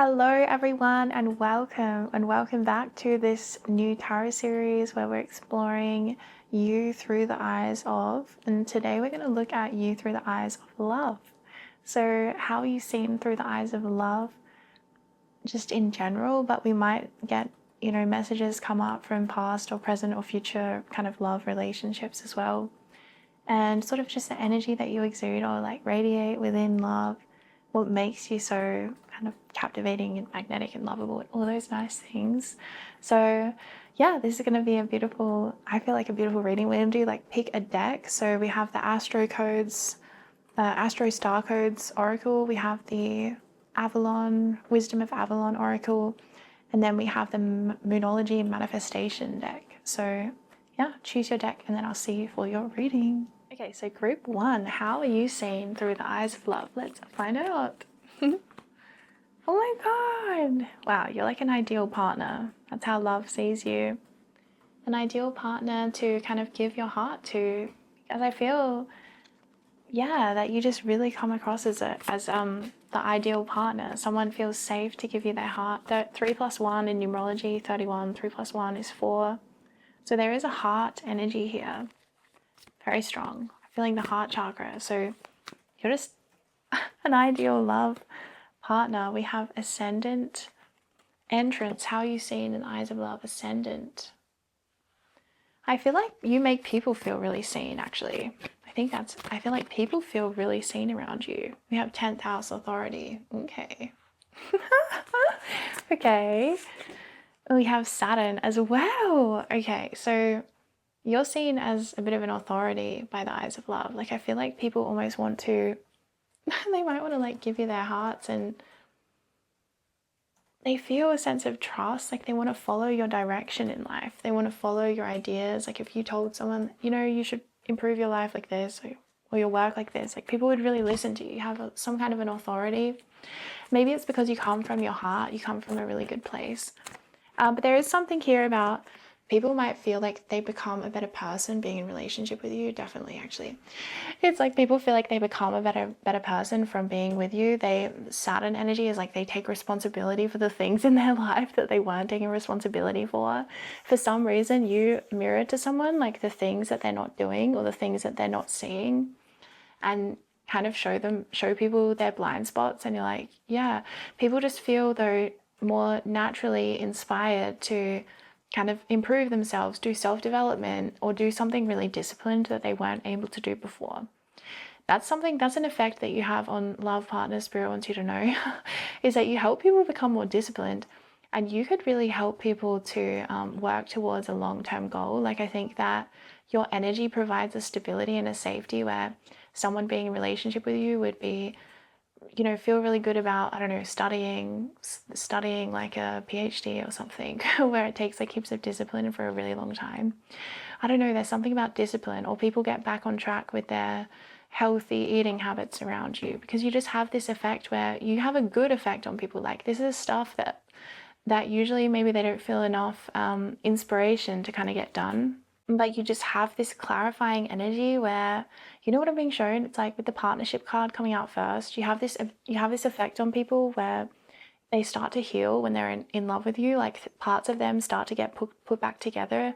Hello everyone and welcome back to this new tarot series where we're exploring you through the eyes of, and today we're going to look at you through the eyes of love. So how are you seen through the eyes of love just in general, but we might get messages come up from past or present or future kind of love relationships as well, and sort of just the energy that you exude or like radiate within love, what makes you so kind of captivating and magnetic and lovable and all those nice things. So yeah, this is going to be a beautiful reading. We're going to do like pick a deck. So we have the Astro Codes, Astro Star Codes Oracle. We have the Avalon, Wisdom of Avalon Oracle. And then we have the Moonology Manifestation deck. So yeah, choose your deck and then I'll see you for your reading. Okay, so group one, how are you seen through the eyes of love? Let's find out. Oh my God. Wow, you're like an ideal partner. That's how love sees you. An ideal partner to kind of give your heart to, because I feel, yeah, that you just really come across as the ideal partner. Someone feels safe to give you their heart. The 3 + 1 in numerology, 31, 3 + 1 is 4. So there is a heart energy here. Very strong. Feeling the heart chakra. So you're just an ideal love partner. We have ascendant, entrance. How are you seen in the eyes of love? Ascendant. I feel like you make people feel really seen, actually. I feel like people feel really seen around you. We have 10th house authority. Okay. Okay. We have Saturn as well. Okay, so you're seen as a bit of an authority by the eyes of love. Like I feel like people almost want to, they might want to like give you their hearts, and they feel a sense of trust. Like they want to follow your direction in life. They want to follow your ideas. Like if you told someone, you should improve your life like this or your work like this, like people would really listen to you. You have some kind of an authority. Maybe it's because you come from your heart. You come from a really good place. But there is something here about people might feel like they become a better person being in relationship with you. Definitely, actually. It's like people feel like they become a better person from being with you. Saturn energy is like they take responsibility for the things in their life that they weren't taking responsibility for. For some reason, you mirror to someone like the things that they're not doing or the things that they're not seeing, and kind of show people their blind spots. And you're like, yeah, people just feel though more naturally inspired to kind of improve themselves, do self-development, or do something really disciplined that they weren't able to do before. That's an effect that you have on love partners. Spirit wants you to know is that you help people become more disciplined, and you could really help people to work towards a long-term goal. Like I think that your energy provides a stability and a safety where someone being in a relationship with you would be, feel really good about, I don't know, studying like a PhD or something where it takes like heaps of discipline for a really long time. I don't know, there's something about discipline, or people get back on track with their healthy eating habits around you, because you just have this effect where you have a good effect on people. Like this is stuff that usually maybe they don't feel enough inspiration to kind of get done. But you just have this clarifying energy where, what I'm being shown, it's like with the partnership card coming out first, you have this effect on people where they start to heal when they're in love with you. Like parts of them start to get put back together.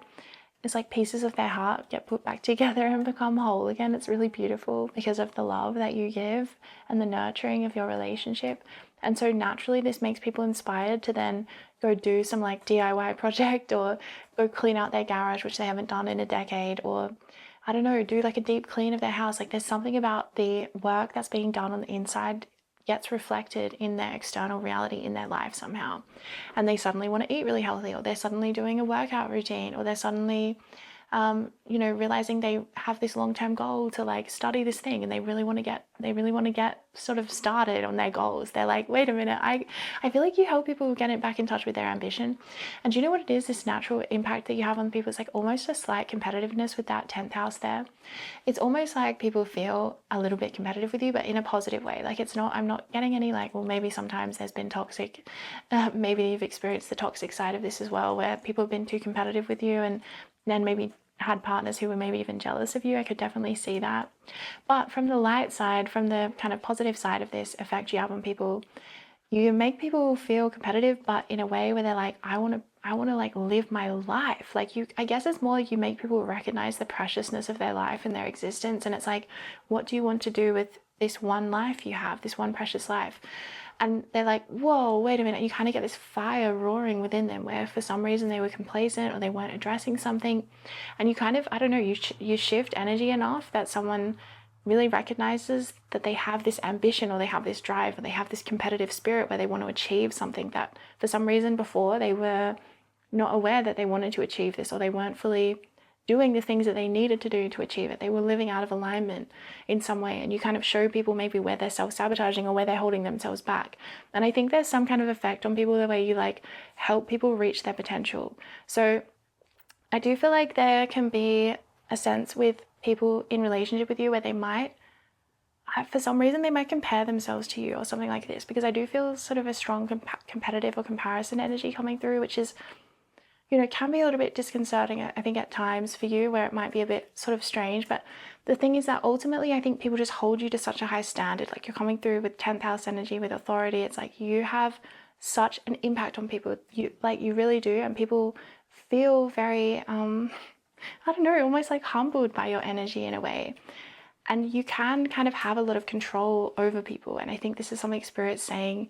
It's like pieces of their heart get put back together and become whole again. It's really beautiful because of the love that you give and the nurturing of your relationship. And so naturally this makes people inspired to then go do some like DIY project, or go clean out their garage, which they haven't done in a decade, or I don't know, do like a deep clean of their house. Like there's something about the work that's being done on the inside gets reflected in their external reality in their life somehow. And they suddenly want to eat really healthy, or they're suddenly doing a workout routine, or they're suddenly realizing they have this long-term goal to like study this thing, and they really want to get sort of started on their goals. They're like, wait a minute, I feel like you help people get it back in touch with their ambition. And do you know what it is, this natural impact that you have on people? It's like almost a slight competitiveness with that 10th house there. It's almost like people feel a little bit competitive with you, but in a positive way. Like I'm not getting any like, well, maybe sometimes there's been toxic, maybe you've experienced the toxic side of this as well, where people have been too competitive with you and then maybe had partners who were maybe even jealous of you. I could definitely see that. But from the light side, from the kind of positive side of this effect you have on people, you make people feel competitive, but in a way where they're like, I want to like live my life. Like you, I guess it's more like you make people recognize the preciousness of their life and their existence. And it's like, what do you want to do with this one life you have, this one precious life? And they're like, whoa, wait a minute. You kind of get this fire roaring within them where for some reason they were complacent or they weren't addressing something. And you kind of, I don't know, you shift energy enough that someone really recognizes that they have this ambition or they have this drive or they have this competitive spirit where they want to achieve something that for some reason before they were not aware that they wanted to achieve this, or they weren't fully doing the things that they needed to do to achieve it. They were living out of alignment in some way, and you kind of show people maybe where they're self-sabotaging or where they're holding themselves back. And I think there's some kind of effect on people the way you like help people reach their potential. So I do feel like there can be a sense with people in relationship with you where they might, for some reason, they might compare themselves to you or something like this, because I do feel sort of a strong competitive or comparison energy coming through, which is, you know, can be a little bit disconcerting, I think, at times for you, where it might be a bit sort of strange. But the thing is that ultimately, I think people just hold you to such a high standard. Like, you're coming through with 10th house energy, with authority. It's like you have such an impact on people. You really do. And people feel very, I don't know, almost like humbled by your energy in a way. And you can kind of have a lot of control over people. And I think this is something Spirit's saying,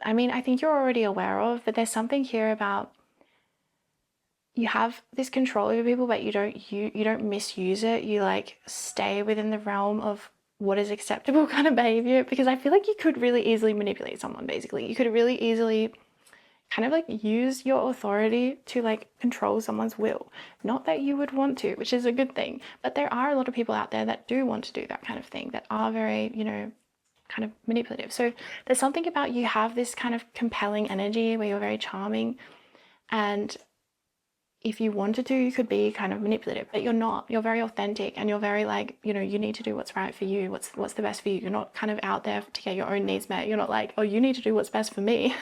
I mean, I think you're already aware of, but there's something here about you have this control over people, but you don't misuse it. You like stay within the realm of what is acceptable kind of behavior, because I feel like you could really easily manipulate someone. Basically, you could really easily kind of like use your authority to like control someone's will. Not that you would want to, which is a good thing, but there are a lot of people out there that do want to do that kind of thing, that are very, you know, kind of manipulative. So there's something about you have this kind of compelling energy where you're very charming, and if you wanted to, you could be kind of manipulative, but you're not. You're very authentic, and you're very like, you know, you need to do what's right for you, what's the best for you. You're not kind of out there to get your own needs met. You're not like, oh, you need to do what's best for me.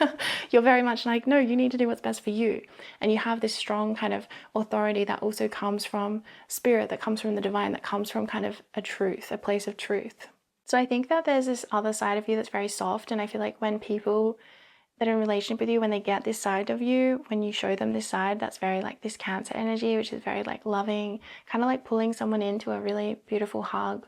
You're very much like, no, you need to do what's best for you. And you have this strong kind of authority that also comes from spirit, that comes from the divine, that comes from kind of a truth, a place of truth. So I think that there's this other side of you that's very soft, and I feel like when people that are in relationship with you, when they get this side of you, when you show them this side, that's very like this Cancer energy, which is very like loving, kind of like pulling someone into a really beautiful hug,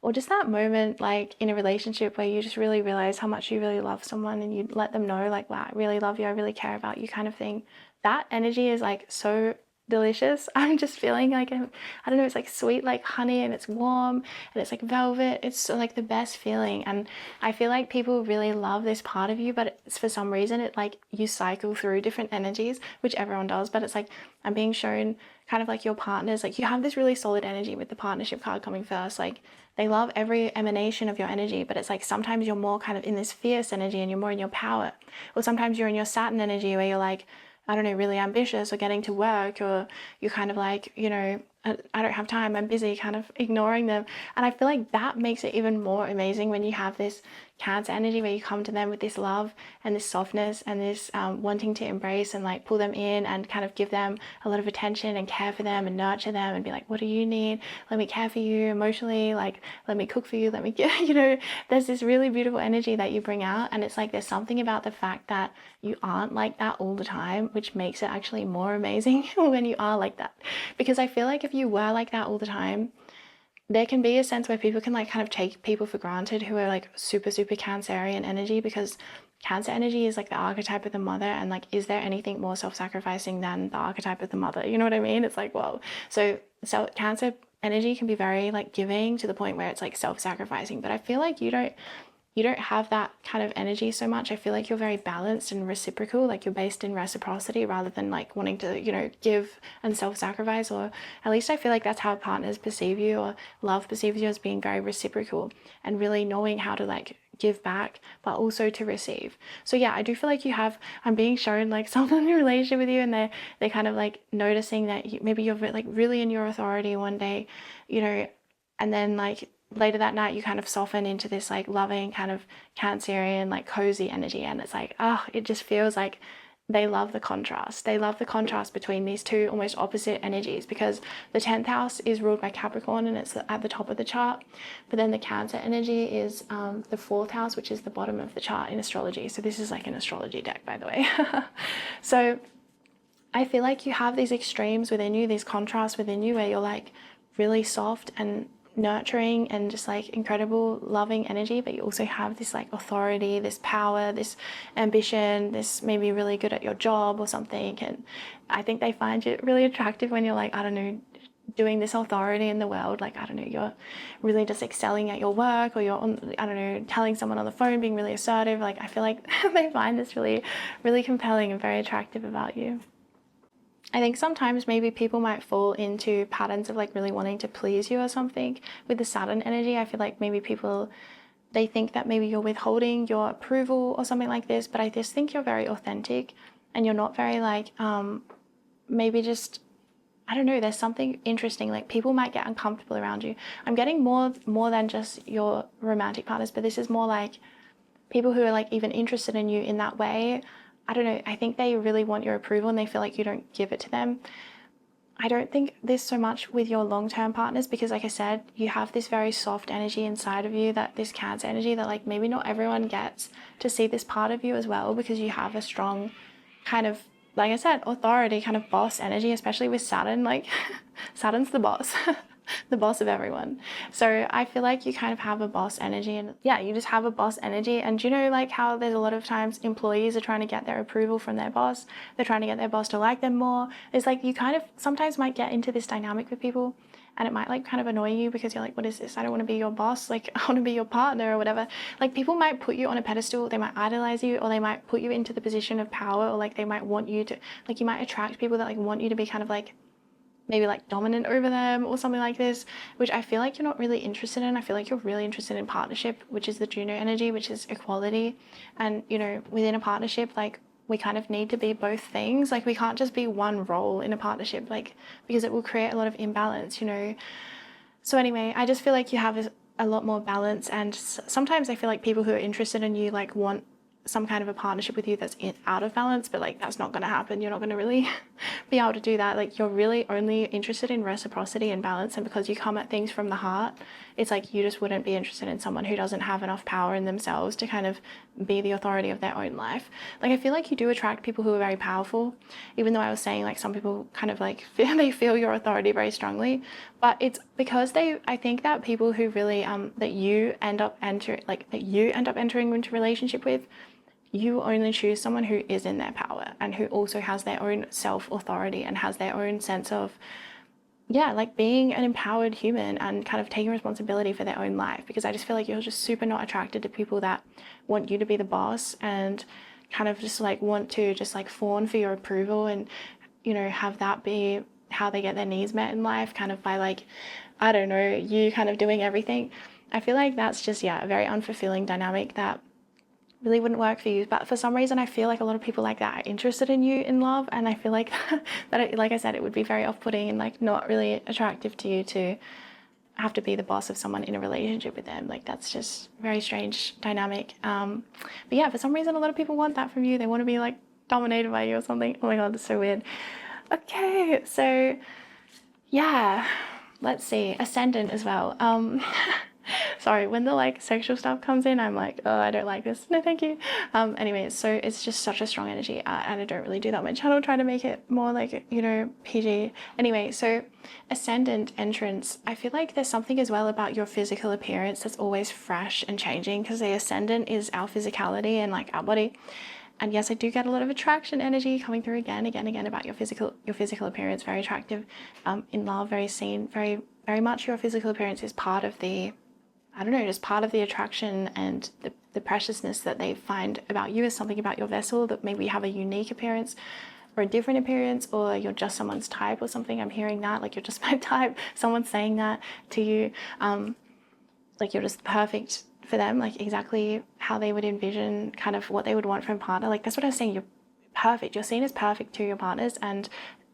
or just that moment like in a relationship where you just really realize how much you really love someone, and you let them know like, wow, I really love you, I really care about you kind of thing. That energy is like so delicious. I'm just feeling like, I don't know, it's like sweet like honey, and it's warm, and it's like velvet. It's like the best feeling, and I feel like people really love this part of you, but it's, for some reason, it like you cycle through different energies, which everyone does, but it's like I'm being shown kind of like your partners, like you have this really solid energy with the partnership card coming first. Like they love every emanation of your energy, but it's like sometimes you're more kind of in this fierce energy and you're more in your power, or sometimes you're in your Saturn energy where you're like, I don't know, really ambitious or getting to work, or you're kind of like, you know, I don't have time, I'm busy, kind of ignoring them. And I feel like that makes it even more amazing when you have this Cancer energy where you come to them with this love and this softness and this wanting to embrace and like pull them in and kind of give them a lot of attention and care for them and nurture them and be like, what do you need? Let me care for you emotionally, like let me cook for you, let me get, you know, there's this really beautiful energy that you bring out. And it's like there's something about the fact that you aren't like that all the time, which makes it actually more amazing when you are like that. Because I feel like if you were like that all the time, there can be a sense where people can like kind of take people for granted who are like super Cancerian energy, because Cancer energy is like the archetype of the mother, and like, is there anything more self-sacrificing than the archetype of the mother? You know what I mean? It's like, whoa. So Cancer energy can be very like giving to the point where it's like self-sacrificing, but I feel like you don't have that kind of energy so much. I feel like you're very balanced and reciprocal, like you're based in reciprocity rather than like wanting to, you know, give and self-sacrifice, or at least I feel like that's how partners perceive you, or love perceives you, as being very reciprocal and really knowing how to like give back but also to receive. So yeah, I do feel like I'm being shown like someone in a relationship with you, and they're kind of like noticing that maybe you're like really in your authority one day, you know, and then like later that night you kind of soften into this like loving kind of Cancerian like cozy energy, and it's like, oh, it just feels like they love the contrast. They love the contrast between these two almost opposite energies, because the 10th house is ruled by Capricorn and it's at the top of the chart. But then the Cancer energy is the 4th house, which is the bottom of the chart in astrology. So this is like an astrology deck, by the way. So I feel like you have these extremes within you, these contrasts within you, where you're like really soft and nurturing and just like incredible loving energy, but you also have this like authority, this power, this ambition, this maybe really good at your job or something. And I think they find it really attractive when you're like, I don't know, doing this authority in the world, like, I don't know, you're really just excelling at your work, or you're on, I don't know, telling someone on the phone, being really assertive. Like, I feel like they find this really, really compelling and very attractive about you. I think sometimes maybe people might fall into patterns of like really wanting to please you or something. With the Saturn energy, I feel like maybe people, they think that maybe you're withholding your approval or something like this, but I just think you're very authentic and you're not very like, maybe just, I don't know, there's something interesting, like people might get uncomfortable around you. I'm getting more than just your romantic partners, but this is more like people who are like even interested in you in that way. I don't know, I think they really want your approval and they feel like you don't give it to them. I don't think this so much with your long-term partners, because like I said, you have this very soft energy inside of you, that this Cancer energy that like maybe not everyone gets to see this part of you as well, because you have a strong kind of, like I said, authority, kind of boss energy, especially with Saturn. Like Saturn's the boss. The boss of everyone. So I feel like you kind of have a boss energy, and yeah, you just have a boss energy. And you know, like how there's a lot of times employees are trying to get their approval from their boss, they're trying to get their boss to like them more. It's like you kind of sometimes might get into this dynamic with people, and it might like kind of annoy you because you're like, what is this? I don't want to be your boss, like I want to be your partner or whatever. Like people might put you on a pedestal, they might idolize you, or they might put you into the position of power, or like they might want you to, like you might attract people that like want you to be kind of like maybe like dominant over them or something like this, which I feel like you're not really interested in. I feel like you're really interested in partnership, which is the Juno energy, which is equality. And you know, within a partnership, like we kind of need to be both things. Like we can't just be one role in a partnership, like because it will create a lot of imbalance, you know. So anyway, I just feel like you have a lot more balance, and sometimes I feel like people who are interested in you like want some kind of a partnership with you that's out of balance, but like that's not going to happen. You're not going to really be able to do that. Like you're really only interested in reciprocity and balance, and because you come at things from the heart, it's like you just wouldn't be interested in someone who doesn't have enough power in themselves to kind of be the authority of their own life. Like I feel like you do attract people who are very powerful, even though I was saying like some people kind of like they feel your authority very strongly, but it's because I think that people who really that you end up entering into relationship with, you only choose someone who is in their power and who also has their own self-authority and has their own sense of, yeah, like being an empowered human and kind of taking responsibility for their own life. Because I just feel like you're just super not attracted to people that want you to be the boss and kind of just like want to just like fawn for your approval and, you know, have that be how they get their needs met in life, kind of by like, I don't know, you kind of doing everything. I feel like that's just, yeah, a very unfulfilling dynamic that really wouldn't work for you. But for some reason I feel like a lot of people like that are interested in you in love, and I feel like that it, like I said, it would be very off-putting and like not really attractive to you to have to be the boss of someone in a relationship with them. Like that's just very strange dynamic. But yeah, for some reason a lot of people want that from you. They want to be like dominated by you or something. Oh my god, that's so weird. Okay, so yeah, let's see, ascendant as well. Sorry, when the like sexual stuff comes in, I'm like, oh, I don't like this. No, thank you. Anyway, so it's just such a strong energy, and I don't really do that on my channel, trying to make it more like, you know, PG. Anyway, so ascendant entrance, I feel like there's something as well about your physical appearance that's always fresh and changing, because the ascendant is our physicality and like our body. And yes, I do get a lot of attraction energy coming through again about your physical appearance. Very attractive, in love, very seen, very much your physical appearance is part of the, I don't know, just part of the attraction and the preciousness that they find about you is something about your vessel, that maybe you have a unique appearance or a different appearance, or you're just someone's type or something. I'm hearing that, like you're just my type. Someone's saying that to you, like you're just perfect for them, like exactly how they would envision kind of what they would want from a partner. Like that's what I was saying, you're perfect. You're seen as perfect to your partners, and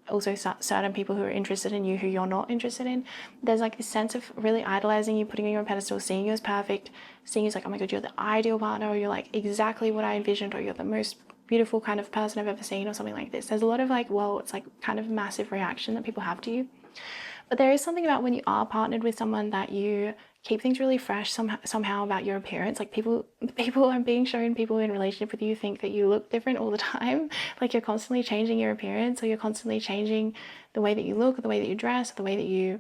also certain people who are interested in you who you're not interested in. There's like this sense of really idolizing you, putting you on a pedestal, seeing you as perfect, seeing you as like, oh my god, you're the ideal partner, or you're like exactly what I envisioned, or you're the most beautiful kind of person I've ever seen or something like this. There's a lot of like, whoa, it's like kind of massive reaction that people have to you. But there is something about when you are partnered with someone that you keep things really fresh somehow about your appearance. Like people I'm being shown, people in relationship with you think that you look different all the time. Like you're constantly changing your appearance, or you're constantly changing the way that you look, or the way that you dress, or the way that you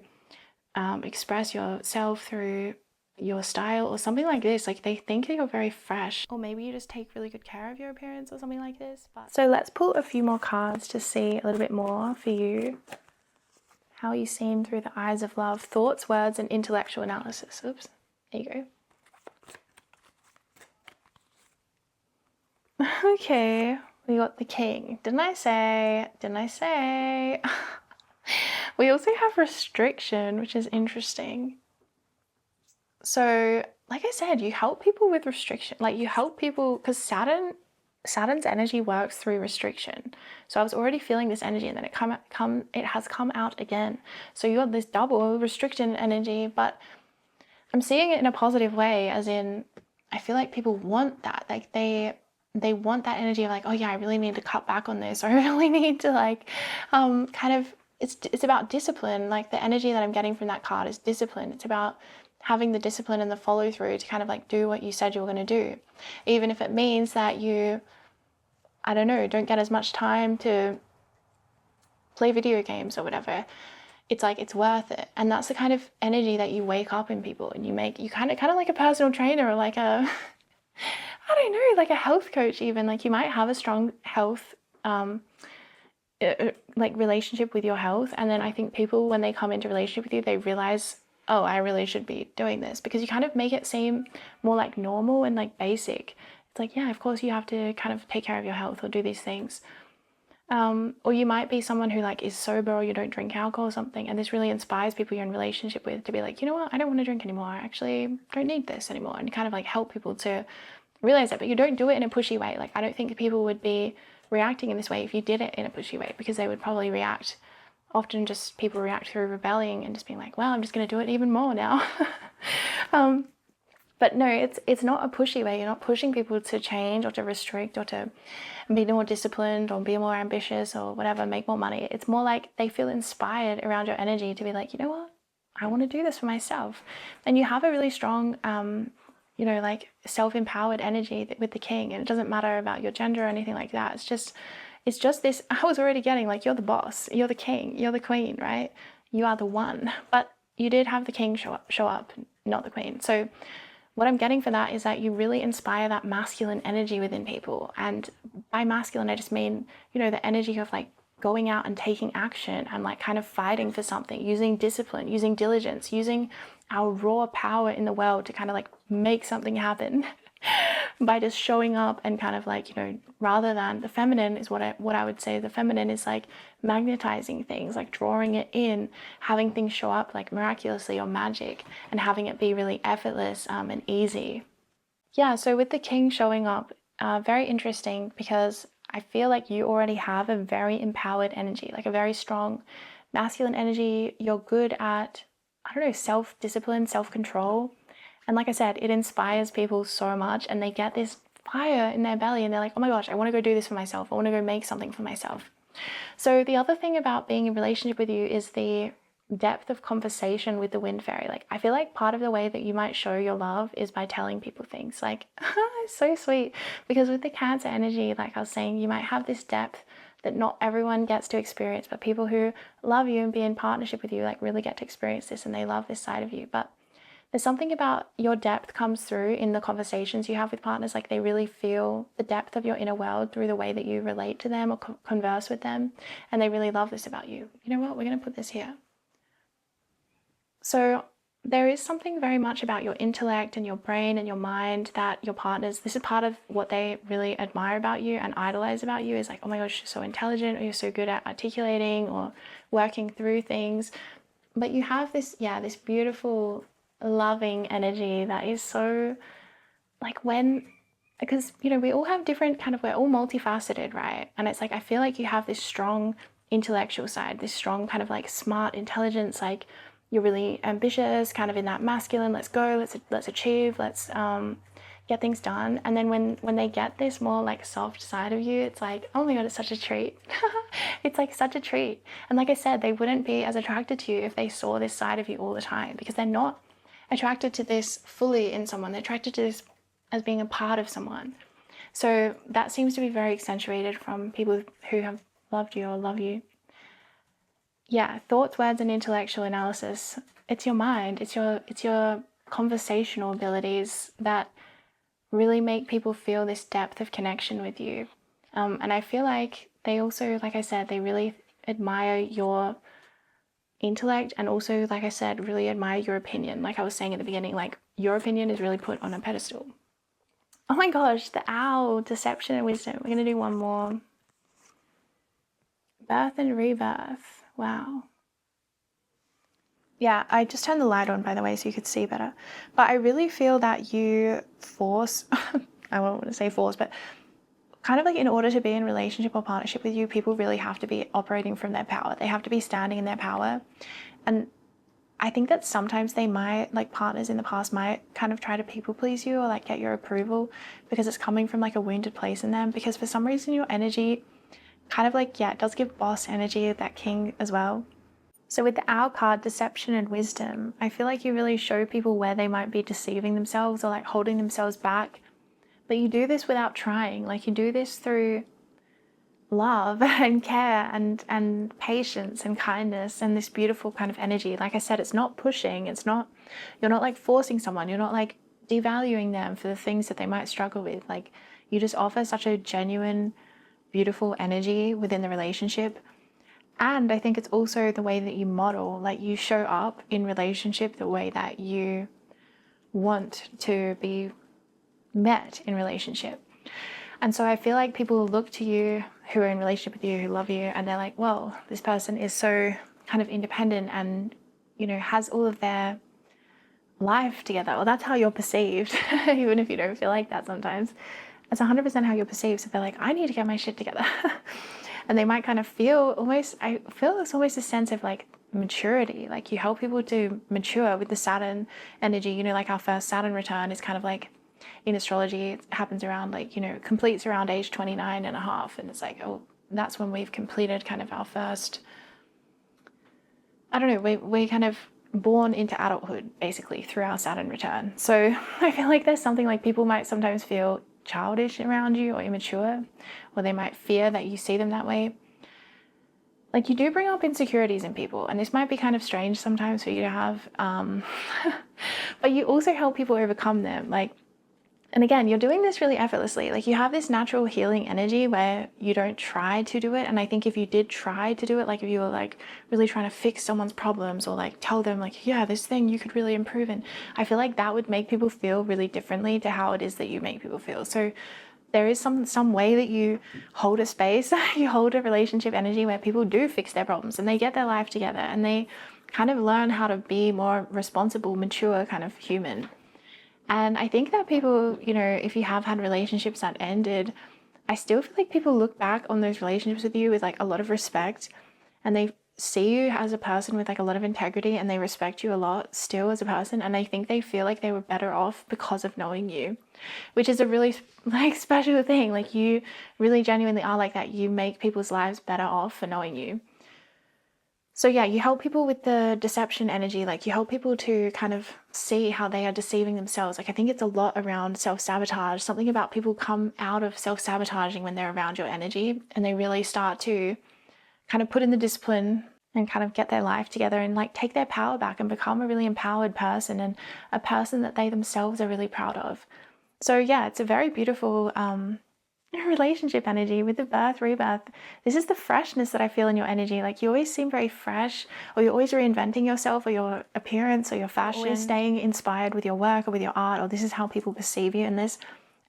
express yourself through your style or something like this. Like they think that you're very fresh, or maybe you just take really good care of your appearance or something like this. But so let's pull a few more cards to see a little bit more for you. How are you seen through the eyes of love? Thoughts, words, and intellectual analysis. Oops, there you go. Okay, we got the king. Didn't I say? We also have restriction, which is interesting. So, like I said, you help people with restriction. Like you help people, because Saturn's energy works through restriction. So I was already feeling this energy, and then it has come out again. So you got this double restriction energy, but I'm seeing it in a positive way, as in I feel like people want that. Like they want that energy of like, oh yeah, I really need to cut back on this, or I really need to like kind of, it's about discipline. Like the energy that I'm getting from that card is discipline. It's about having the discipline and the follow through to kind of like do what you said you were going to do, even if it means that you, I don't know, don't get as much time to play video games or whatever. It's like, it's worth it. And that's the kind of energy that you wake up in people, and you kind of like a personal trainer, or like a I don't know, like a health coach even. Like you might have a strong health like relationship with your health, and then I think people, when they come into relationship with you, they realize, oh, I really should be doing this, because you kind of make it seem more like normal and like basic. It's like, yeah, of course you have to kind of take care of your health or do these things. Or you might be someone who like is sober, or you don't drink alcohol or something, and this really inspires people you're in relationship with to be like, you know what, I don't want to drink anymore. I actually don't need this anymore, and kind of like help people to realize that. But you don't do it in a pushy way. Like I don't think people would be reacting in this way if you did it in a pushy way, because they would probably react. Often just people react through rebelling and just being like, well, I'm just going to do it even more now. But no, it's not a pushy way. You're not pushing people to change or to restrict or to be more disciplined or be more ambitious or whatever, make more money. It's more like they feel inspired around your energy to be like, you know what, I want to do this for myself. And you have a really strong, you know, like self-empowered energy with the king. And it doesn't matter about your gender or anything like that. It's just this, I was already getting like, you're the boss, you're the king, you're the queen, right? You are the one. But you did have the king show up, not the queen. So what I'm getting for that is that you really inspire that masculine energy within people. And by masculine, I just mean, you know, the energy of like going out and taking action and like kind of fighting for something, using discipline, using diligence, using our raw power in the world to kind of like make something happen by just showing up and kind of like, you know, rather than the feminine is what I would say. The feminine is like magnetizing things, like drawing it in, having things show up like miraculously or magic, and having it be really effortless and easy. Yeah, so with the king showing up, very interesting, because I feel like you already have a very empowered energy, like a very strong masculine energy. You're good at, I don't know, self-discipline, self-control. And like I said, it inspires people so much, and they get this fire in their belly, and they're like, oh my gosh, I want to go do this for myself. I want to go make something for myself. So the other thing about being in relationship with you is the depth of conversation with the wind fairy. Like I feel like part of the way that you might show your love is by telling people things like, it's so sweet, because with the Cancer energy, like I was saying, you might have this depth that not everyone gets to experience, but people who love you and be in partnership with you like really get to experience this, and they love this side of you. But there's something about your depth comes through in the conversations you have with partners. Like they really feel the depth of your inner world through the way that you relate to them or converse with them. And they really love this about you. You know what? We're going to put this here. So there is something very much about your intellect and your brain and your mind that your partners, this is part of what they really admire about you and idolize about you, is like, oh my gosh, you're so intelligent, or you're so good at articulating or working through things. But you have this, yeah, this beautiful loving energy that is so like, when, because you know, we all have different kind of, we're all multifaceted, right? And it's like, I feel like you have this strong intellectual side, this strong kind of like smart intelligence, like you're really ambitious, kind of in that masculine, let's go, let's achieve, let's get things done. And then when they get this more like soft side of you, it's like, oh my God, it's such a treat. It's like such a treat. And like I said, they wouldn't be as attracted to you if they saw this side of you all the time, because they're not attracted to this fully in someone. They're attracted to this as being a part of someone. So that seems to be very accentuated from people who have loved you or love you. Yeah, thoughts, words, and intellectual analysis. It's your mind. It's your conversational abilities that really make people feel this depth of connection with you. And I feel like they also, like I said, they really admire your intellect, and also, like I said, really admire your opinion. Like I was saying at the beginning, like your opinion is really put on a pedestal. Oh my gosh, the owl, deception and wisdom. We're going to do one more. Birth and rebirth. Wow. Yeah, I just turned the light on, by the way, so you could see better. But I really feel that you force, I don't want to say force, but kind of like in order to be in relationship or partnership with you, people really have to be operating from their power. They have to be standing in their power. And I think that sometimes they might, like partners in the past might kind of try to people please you or like get your approval because it's coming from like a wounded place in them, because for some reason your energy kind of like, yeah, it does give boss energy, that king as well. So with the owl card, deception and wisdom, I feel like you really show people where they might be deceiving themselves or like holding themselves back. But you do this without trying. Like you do this through love and care and patience and kindness and this beautiful kind of energy. Like I said, it's not pushing. It's not, you're not like forcing someone. You're not like devaluing them for the things that they might struggle with. Like you just offer such a genuine, beautiful energy within the relationship. And I think it's also the way that you model, like you show up in relationship the way that you want to be met in relationship. And so I feel like people look to you who are in relationship with you, who love you, and they're like, well, this person is so kind of independent and, you know, has all of their life together. Well, that's how you're perceived, even if you don't feel like that sometimes. It's 100% how you're perceived. So they're like, I need to get my shit together. And they might kind of feel almost, I feel it's almost a sense of like maturity. Like you help people to mature with the Saturn energy. You know, like our first Saturn return is kind of like, in astrology, it happens around like, you know, completes around age 29 and a half. And it's like, oh, that's when we've completed kind of our first, I don't know, we're kind of born into adulthood basically through our Saturn return. So I feel like there's something like people might sometimes feel childish around you or immature, or they might fear that you see them that way. Like you do bring up insecurities in people, and this might be kind of strange sometimes for you to have, but you also help people overcome them. Like, and again, you're doing this really effortlessly. Like you have this natural healing energy where you don't try to do it. And I think if you did try to do it, like if you were like really trying to fix someone's problems or like tell them like, yeah, this thing you could really improve in, I feel like that would make people feel really differently to how it is that you make people feel. So there is some way that you hold a space, you hold a relationship energy where people do fix their problems and they get their life together and they kind of learn how to be more responsible, mature kind of human. And I think that people, you know, if you have had relationships that ended, I still feel like people look back on those relationships with you with like a lot of respect, and they see you as a person with like a lot of integrity, and they respect you a lot still as a person. And I think they feel like they were better off because of knowing you, which is a really like special thing. Like you really genuinely are like that. You make people's lives better off for knowing you. So yeah, you help people with the deception energy, like you help people to kind of see how they are deceiving themselves. Like I think it's a lot around self-sabotage, something about people come out of self-sabotaging when they're around your energy and they really start to kind of put in the discipline and kind of get their life together and like take their power back and become a really empowered person and a person that they themselves are really proud of. So yeah, it's a very beautiful relationship energy with the birth, rebirth. This is the freshness that I feel in your energy. Like you always seem very fresh, or you're always reinventing yourself or your appearance or your fashion, always staying inspired with your work or with your art, or this is how people perceive you. And this,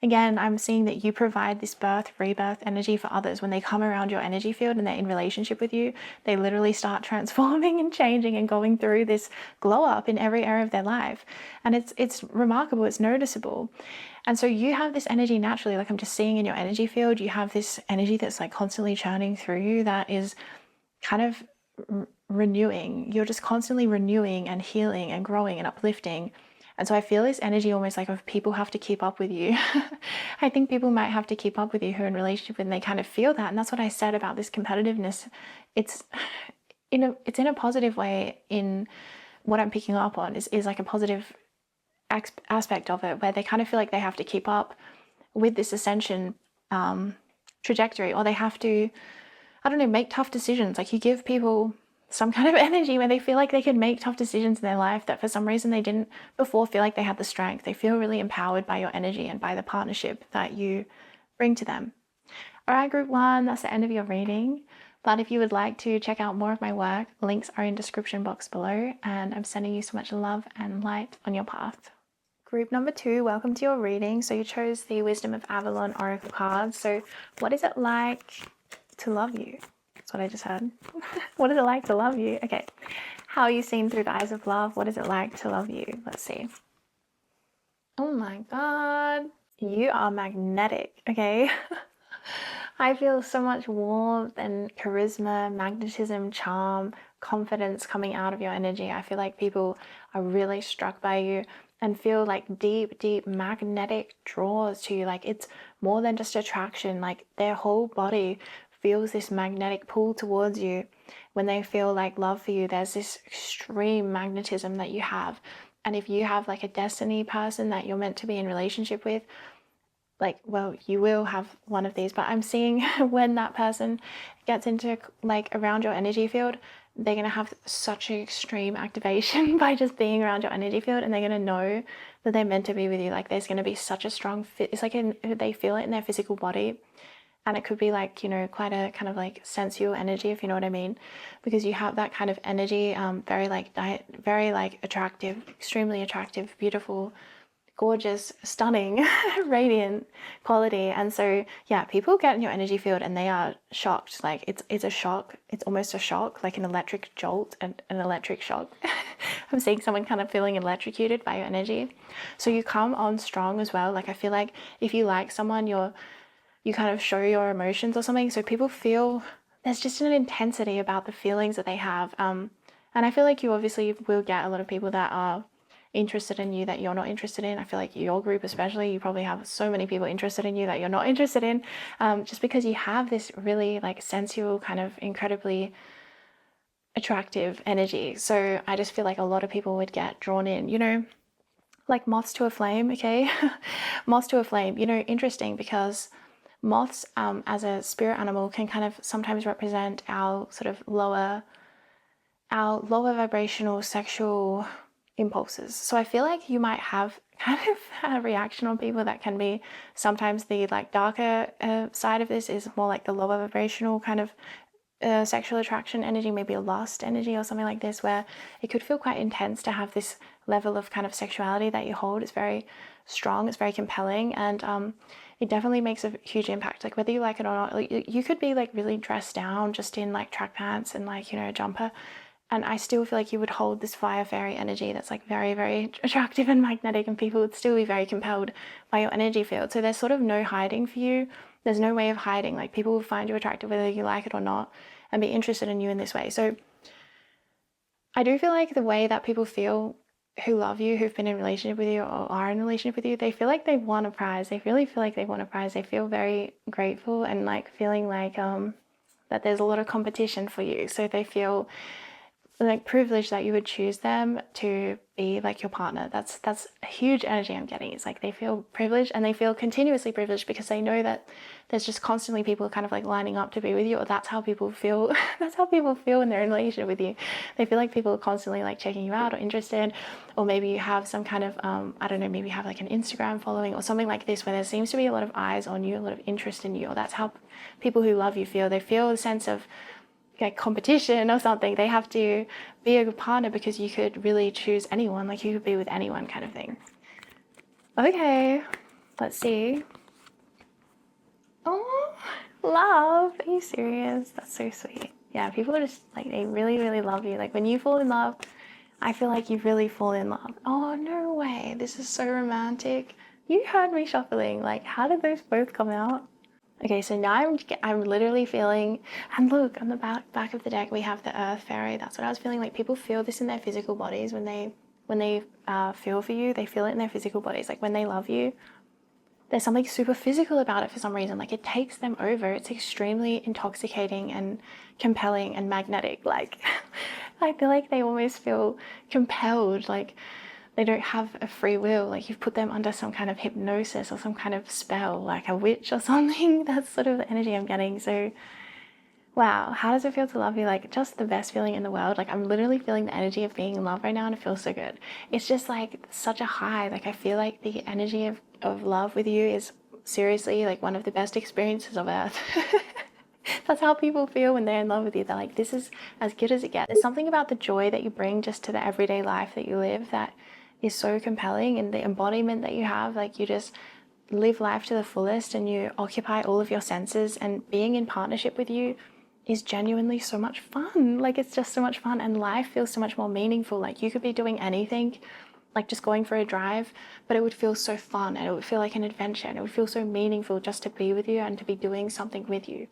again, I'm seeing that you provide this birth, rebirth energy for others. When they come around your energy field and they're in relationship with you, they literally start transforming and changing and going through this glow up in every area of their life. And it's remarkable, it's noticeable. And so you have this energy naturally, like I'm just seeing in your energy field, you have this energy that's like constantly churning through you that is kind of renewing. You're just constantly renewing and healing and growing and uplifting. And so I feel this energy almost like of people have to keep up with you. I think people might have to keep up with you who are in relationship and they kind of feel that. And that's what I said about this competitiveness. It's in a positive way. In what I'm picking up on is like a positive aspect of it, where they kind of feel like they have to keep up with this ascension trajectory, or they have to, I don't know, make tough decisions. Like you give people some kind of energy where they feel like they can make tough decisions in their life that for some reason they didn't before feel like they had the strength. They feel really empowered by your energy and by the partnership that you bring to them. All right, group 1, that's the end of your reading. But if you would like to check out more of my work, links are in the description box below, and I'm sending you so much love and light on your path. Group number 2, welcome to your reading. So you chose the Wisdom of Avalon Oracle cards. So what is it like to love you? That's what I just heard. What is it like to love you? Okay. How are you seen through the eyes of love? What is it like to love you? Let's see. Oh my God. You are magnetic, okay? I feel so much warmth and charisma, magnetism, charm, confidence coming out of your energy. I feel like people are really struck by you and feel like deep magnetic draws to you. Like it's more than just attraction. Like their whole body feels this magnetic pull towards you. When they feel like love for you, there's this extreme magnetism that you have. And if you have like a destiny person that you're meant to be in relationship with, like, well, you will have one of these, but I'm seeing when that person gets into like around your energy field, they're going to have such an extreme activation by just being around your energy field, and they're going to know that they're meant to be with you. Like there's going to be such a strong fit. It's like they feel it in their physical body. And it could be like, you know, quite a kind of like sensual energy, if you know what I mean, because you have that kind of energy, very like attractive, extremely attractive, beautiful, gorgeous, stunning, radiant quality. And so, yeah, people get in your energy field and they are shocked. Like it's a shock. It's almost a shock, like an electric jolt and an electric shock. I'm seeing someone kind of feeling electrocuted by your energy. So you come on strong as well. Like I feel like if you like someone, you kind of show your emotions or something. So people feel there's just an intensity about the feelings that they have. And I feel like you obviously will get a lot of people that are interested in you that you're not interested in. I feel like your group especially, you probably have so many people interested in you that you're not interested in, just because you have this really like sensual kind of incredibly attractive energy. So I just feel like a lot of people would get drawn in, you know, like moths to a flame, okay? Moths to a flame, you know, interesting because moths as a spirit animal can kind of sometimes represent our sort of lower vibrational sexual impulses. So I feel like you might have kind of a reaction on people that can be sometimes the like darker side of this is more like the lower vibrational kind of sexual attraction energy, maybe a lust energy or something like this, where it could feel quite intense to have this level of kind of sexuality that you hold. It's very strong, it's very compelling, and it definitely makes a huge impact. Like whether you like it or not, like, you could be like really dressed down just in like track pants and like, you know, a jumper, and I still feel like you would hold this fire fairy energy that's like very, very attractive and magnetic, and people would still be very compelled by your energy field. So there's sort of no hiding for you. There's no way of hiding. Like people will find you attractive whether you like it or not and be interested in you in this way. So I do feel like the way that people feel who love you, who've been in a relationship with you or are in a relationship with you, they feel like they won a prize. They really feel like they won a prize. They feel very grateful and like feeling like that there's a lot of competition for you. So they feel like privileged that you would choose them to be like your partner. That's a huge energy I'm getting. It's like they feel privileged, and they feel continuously privileged because they know that there's just constantly people kind of like lining up to be with you, or that's how people feel. That's how people feel when they're in a relationship with you. They feel like people are constantly like checking you out or interested, or maybe you have some kind of I don't know, maybe you have like an Instagram following or something like this where there seems to be a lot of eyes on you, a lot of interest in you, or that's how people who love you feel. They feel a sense of like competition or something. They have to be a good partner because you could really choose anyone, like you could be with anyone kind of thing. Okay, let's see. Oh, love, are you serious? That's so sweet. Yeah, people are just like, they really, really love you. Like when you fall in love, I feel like you really fall in love. Oh, no way, this is so romantic. You heard me shuffling, like how did those both come out? Okay, so now I'm literally feeling, and look, on the back of the deck we have the Earth Fairy. That's what I was feeling, like people feel this in their physical bodies when they when they feel for you, they feel it in their physical bodies. Like when they love you, there's something super physical about it for some reason. Like it takes them over. It's extremely intoxicating and compelling and magnetic. Like I feel like they almost feel compelled, like they don't have a free will. Like you've put them under some kind of hypnosis or some kind of spell, like a witch or something. That's sort of the energy I'm getting. So wow, how does it feel to love you? Like just the best feeling in the world. Like I'm literally feeling the energy of being in love right now and it feels so good. It's just like such a high. Like I feel like the energy of love with you is seriously like one of the best experiences of earth. That's how people feel when they're in love with you. They're like, this is as good as it gets. There's something about the joy that you bring just to the everyday life that you live that is so compelling, and the embodiment that you have. Like you just live life to the fullest and you occupy all of your senses, and being in partnership with you is genuinely so much fun. Like it's just so much fun, and life feels so much more meaningful. Like you could be doing anything, like just going for a drive, but it would feel so fun and it would feel like an adventure, and it would feel so meaningful just to be with you and to be doing something with you.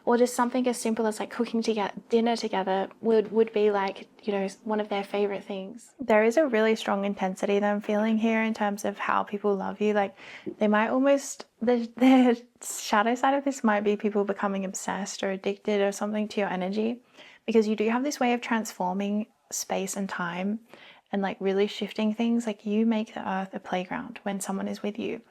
Or just something as simple as like cooking dinner together would be like, you know, one of their favorite things. There is a really strong intensity that I'm feeling here in terms of how people love you. Like they might almost, the shadow side of this might be people becoming obsessed or addicted or something to your energy, because you do have this way of transforming space and time and like really shifting things. Like you make the earth a playground when someone is with you.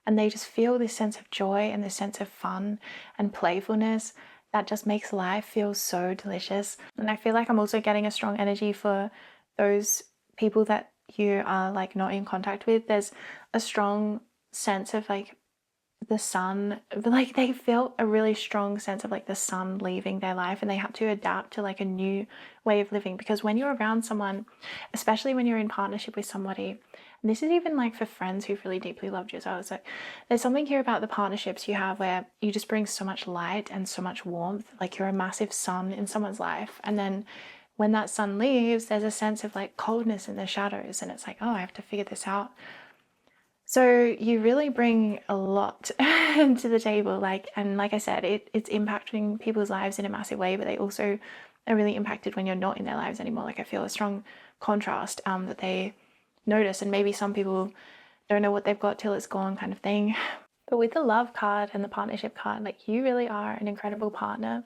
And they just feel this sense of joy and this sense of fun and playfulness that just makes life feel so delicious. And I feel like I'm also getting a strong energy for those people that you are like not in contact with. There's a strong sense of like the sun, like they felt a really strong sense of like the sun leaving their life, and they had to adapt to like a new way of living. Because when you're around someone, especially when you're in partnership with somebody, and this is even like for friends who've really deeply loved you as well, so there's something here about the partnerships you have where you just bring so much light and so much warmth. Like you're a massive sun in someone's life, and then when that sun leaves, there's a sense of like coldness in the shadows, and it's like, oh, I have to figure this out. So you really bring a lot to the table, like, and like I said, it's impacting people's lives in a massive way, but they also are really impacted when you're not in their lives anymore. Like I feel a strong contrast that they notice, and maybe some people don't know what they've got till it's gone kind of thing. But with the love card and the partnership card, like you really are an incredible partner.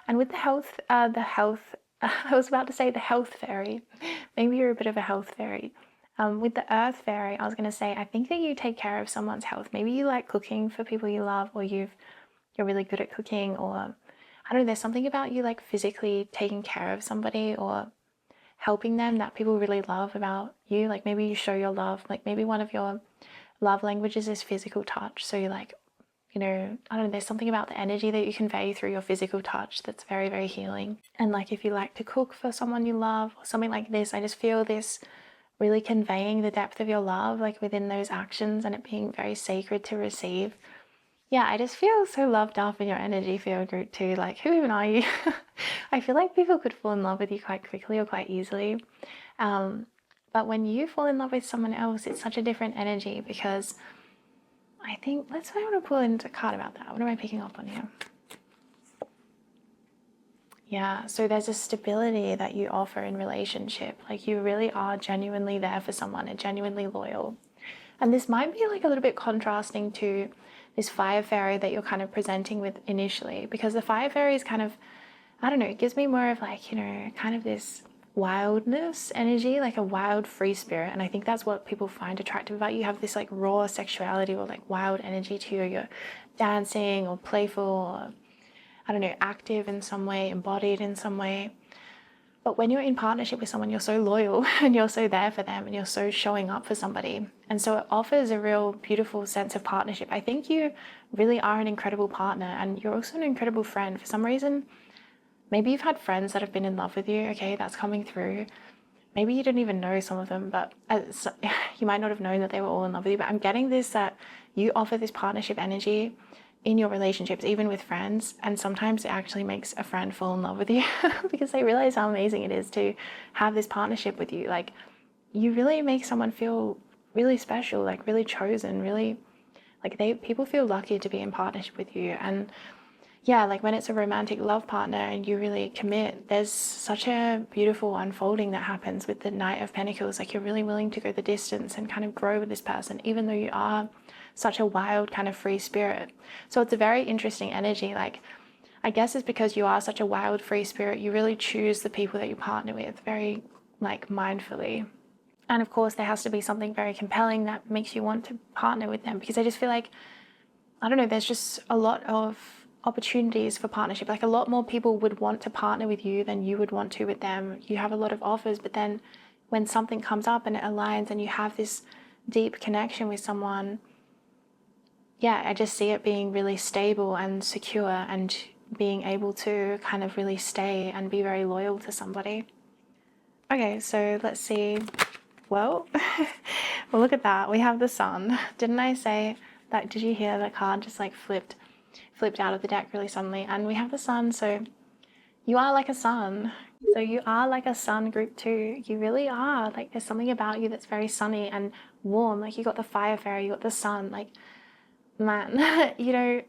And with the health, I was about to say the health fairy. Maybe you're a bit of a health fairy. With the earth fairy, I was going to say, I think that you take care of someone's health. Maybe you like cooking for people you love, or you're really good at cooking, or I don't know, there's something about you like physically taking care of somebody or helping them that people really love about you. Like maybe you show your love, like maybe one of your love languages is physical touch. So you're like, you know, I don't know, there's something about the energy that you convey through your physical touch that's very, very healing. And like if you like to cook for someone you love or something like this, I just feel this really conveying the depth of your love like within those actions, and it being very sacred to receive. Yeah, I just feel so loved up in your energy field group too. Like, who even are you? I feel like people could fall in love with you quite quickly or quite easily. But when you fall in love with someone else, it's such a different energy, because I think, I want to pull into a card about that. What am I picking up on here? Yeah, so there's a stability that you offer in relationship. Like you really are genuinely there for someone and genuinely loyal. And this might be like a little bit contrasting to this fire fairy that you're kind of presenting with initially, because the fire fairy is kind of, I don't know, it gives me more of like, you know, kind of this wildness energy, like a wild free spirit. And I think that's what people find attractive about you. You have this like raw sexuality or like wild energy to you. You're dancing or playful or, I don't know, active in some way, embodied in some way. But when you're in partnership with someone, you're so loyal and you're so there for them and you're so showing up for somebody. And so it offers a real beautiful sense of partnership. I think you really are an incredible partner, and you're also an incredible friend. For some reason, maybe you've had friends that have been in love with you. Okay, that's coming through. Maybe you didn't even know some of them, but you might not have known that they were all in love with you. But I'm getting this, that you offer this partnership energy in your relationships, even with friends, and sometimes it actually makes a friend fall in love with you because they realize how amazing it is to have this partnership with you. Like you really make someone feel really special, like really chosen, really like people feel lucky to be in partnership with you. And yeah, like when it's a romantic love partner and you really commit, there's such a beautiful unfolding that happens with the Knight of Pentacles. Like you're really willing to go the distance and kind of grow with this person, even though you are such a wild kind of free spirit. So it's a very interesting energy. Like, I guess it's because you are such a wild free spirit, you really choose the people that you partner with very like mindfully. And of course there has to be something very compelling that makes you want to partner with them, because I just feel like, I don't know, there's just a lot of opportunities for partnership. Like a lot more people would want to partner with you than you would want to with them. You have a lot of offers, but then when something comes up and it aligns and you have this deep connection with someone, yeah, I just see it being really stable and secure and being able to kind of really stay and be very loyal to somebody. Okay, so let's see. Well, well, look at that. We have the Sun. Didn't I say that? Did you hear the card just like flipped out of the deck really suddenly? And we have the Sun. So you are like a sun. So you are like a sun group 2. You really are. Like there's something about you that's very sunny and warm. Like you got the fire fairy, you got the sun. Like, man, you know,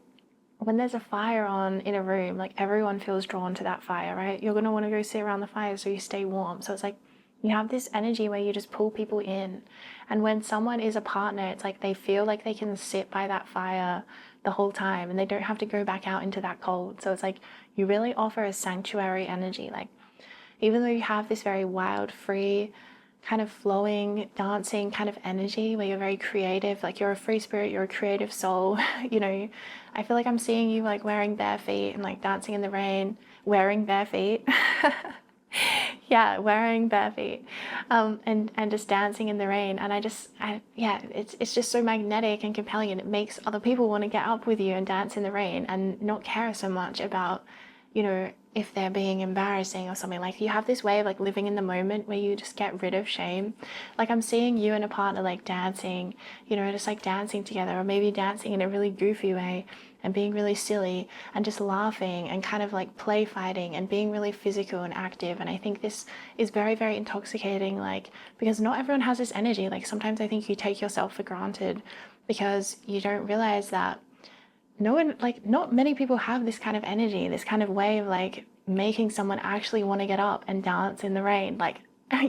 when there's a fire on in a room, like everyone feels drawn to that fire, right? You're going to want to go sit around the fire so you stay warm. So it's like you have this energy where you just pull people in. And when someone is a partner, it's like they feel like they can sit by that fire the whole time and they don't have to go back out into that cold. So it's like you really offer a sanctuary energy. Like even though you have this very wild, free, kind of flowing, dancing kind of energy where you're very creative, like you're a free spirit, you're a creative soul, you know, I feel like I'm seeing you like wearing bare feet and like dancing in the rain, wearing bare feet. Yeah, wearing bare feet, and just dancing in the rain. And yeah, it's just so magnetic and compelling, and it makes other people want to get up with you and dance in the rain and not care so much about, you know, if they're being embarrassing or something. Like you have this way of like living in the moment where you just get rid of shame. Like I'm seeing you and a partner like dancing, you know, just like dancing together, or maybe dancing in a really goofy way and being really silly and just laughing and kind of like play fighting and being really physical and active. And I think this is very, very intoxicating, like, because not everyone has this energy. Like sometimes I think you take yourself for granted because you don't realize that no one, like not many people have this kind of energy, this kind of way of like making someone actually want to get up and dance in the rain. Like,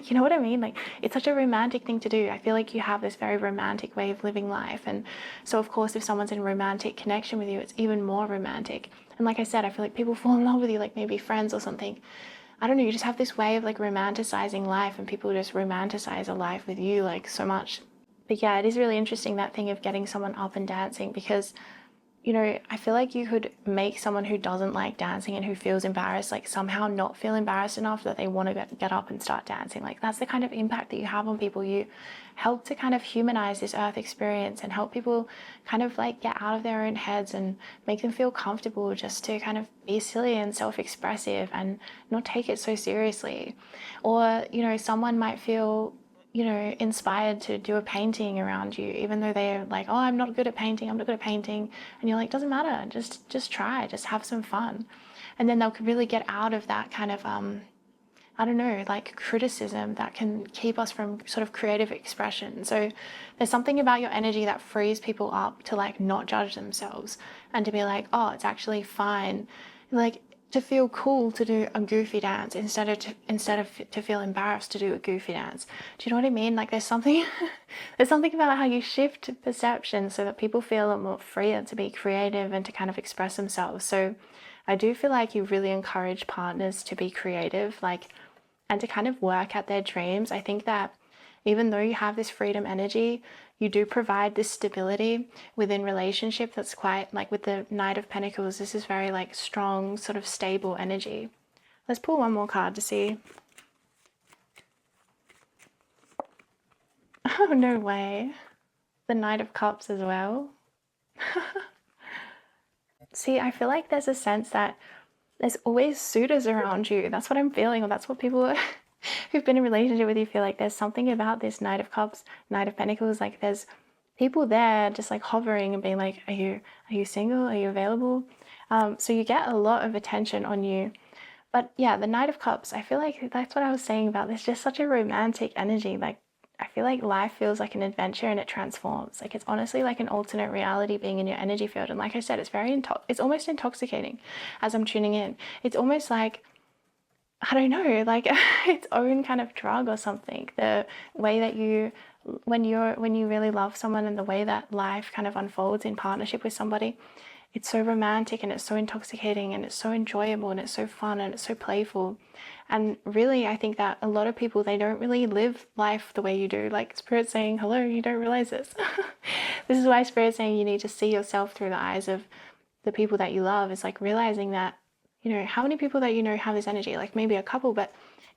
you know what I mean? Like it's such a romantic thing to do. I feel like you have this very romantic way of living life. And so of course, if someone's in romantic connection with you, it's even more romantic. And like I said, I feel like people fall in love with you, like maybe friends or something. I don't know, you just have this way of like romanticizing life, and people just romanticize a life with you like so much. But yeah, it is really interesting, that thing of getting someone up and dancing, because you know, I feel like you could make someone who doesn't like dancing and who feels embarrassed, like somehow not feel embarrassed enough that they want to get up and start dancing. Like that's the kind of impact that you have on people. You help to kind of humanize this earth experience and help people kind of like get out of their own heads and make them feel comfortable just to kind of be silly and self-expressive and not take it so seriously. Or, you know, someone might feel, you know, inspired to do a painting around you, even though they're like, oh, I'm not good at painting, I'm not good at painting. And you're like, doesn't matter, just try, just have some fun. And then they'll really get out of that kind of, I don't know, like criticism that can keep us from sort of creative expression. So there's something about your energy that frees people up to like not judge themselves and to be like, oh, it's actually fine. Like, to feel cool to do a goofy dance instead of to feel embarrassed to do a goofy dance. Do you know what I mean? Like there's something about how you shift perception so that people feel a lot more freer to be creative and to kind of express themselves. So I do feel like you really encourage partners to be creative, like, and to kind of work at their dreams. I think that even though you have this freedom energy, you do provide this stability within relationship that's quite, like with the Knight of Pentacles, this is very like strong, sort of stable energy. Let's pull one more card to see. Oh, no way. The Knight of Cups as well. See, I feel like there's a sense that there's always suitors around you. That's what I'm feeling, or that's what people who've been in a relationship with you feel. Like there's something about this Knight of Cups, Knight of Pentacles, like there's people there just like hovering and being like, are you single? Are you available? So you get a lot of attention on you. But yeah, the Knight of Cups, I feel like that's what I was saying about. There's just such a romantic energy. Like I feel like life feels like an adventure and it transforms. Like it's honestly like an alternate reality being in your energy field. And like I said, it's almost intoxicating as I'm tuning in. It's almost like, I don't know, like its own kind of drug or something. The way that when you really love someone and the way that life kind of unfolds in partnership with somebody, it's so romantic and it's so intoxicating and it's so enjoyable and it's so fun and it's so playful. And really, I think that a lot of people, they don't really live life the way you do. Like Spirit saying, hello, you don't realize this. This is why Spirit's saying you need to see yourself through the eyes of the people that you love. It's like realizing that, how many people that have this energy, like maybe a couple, but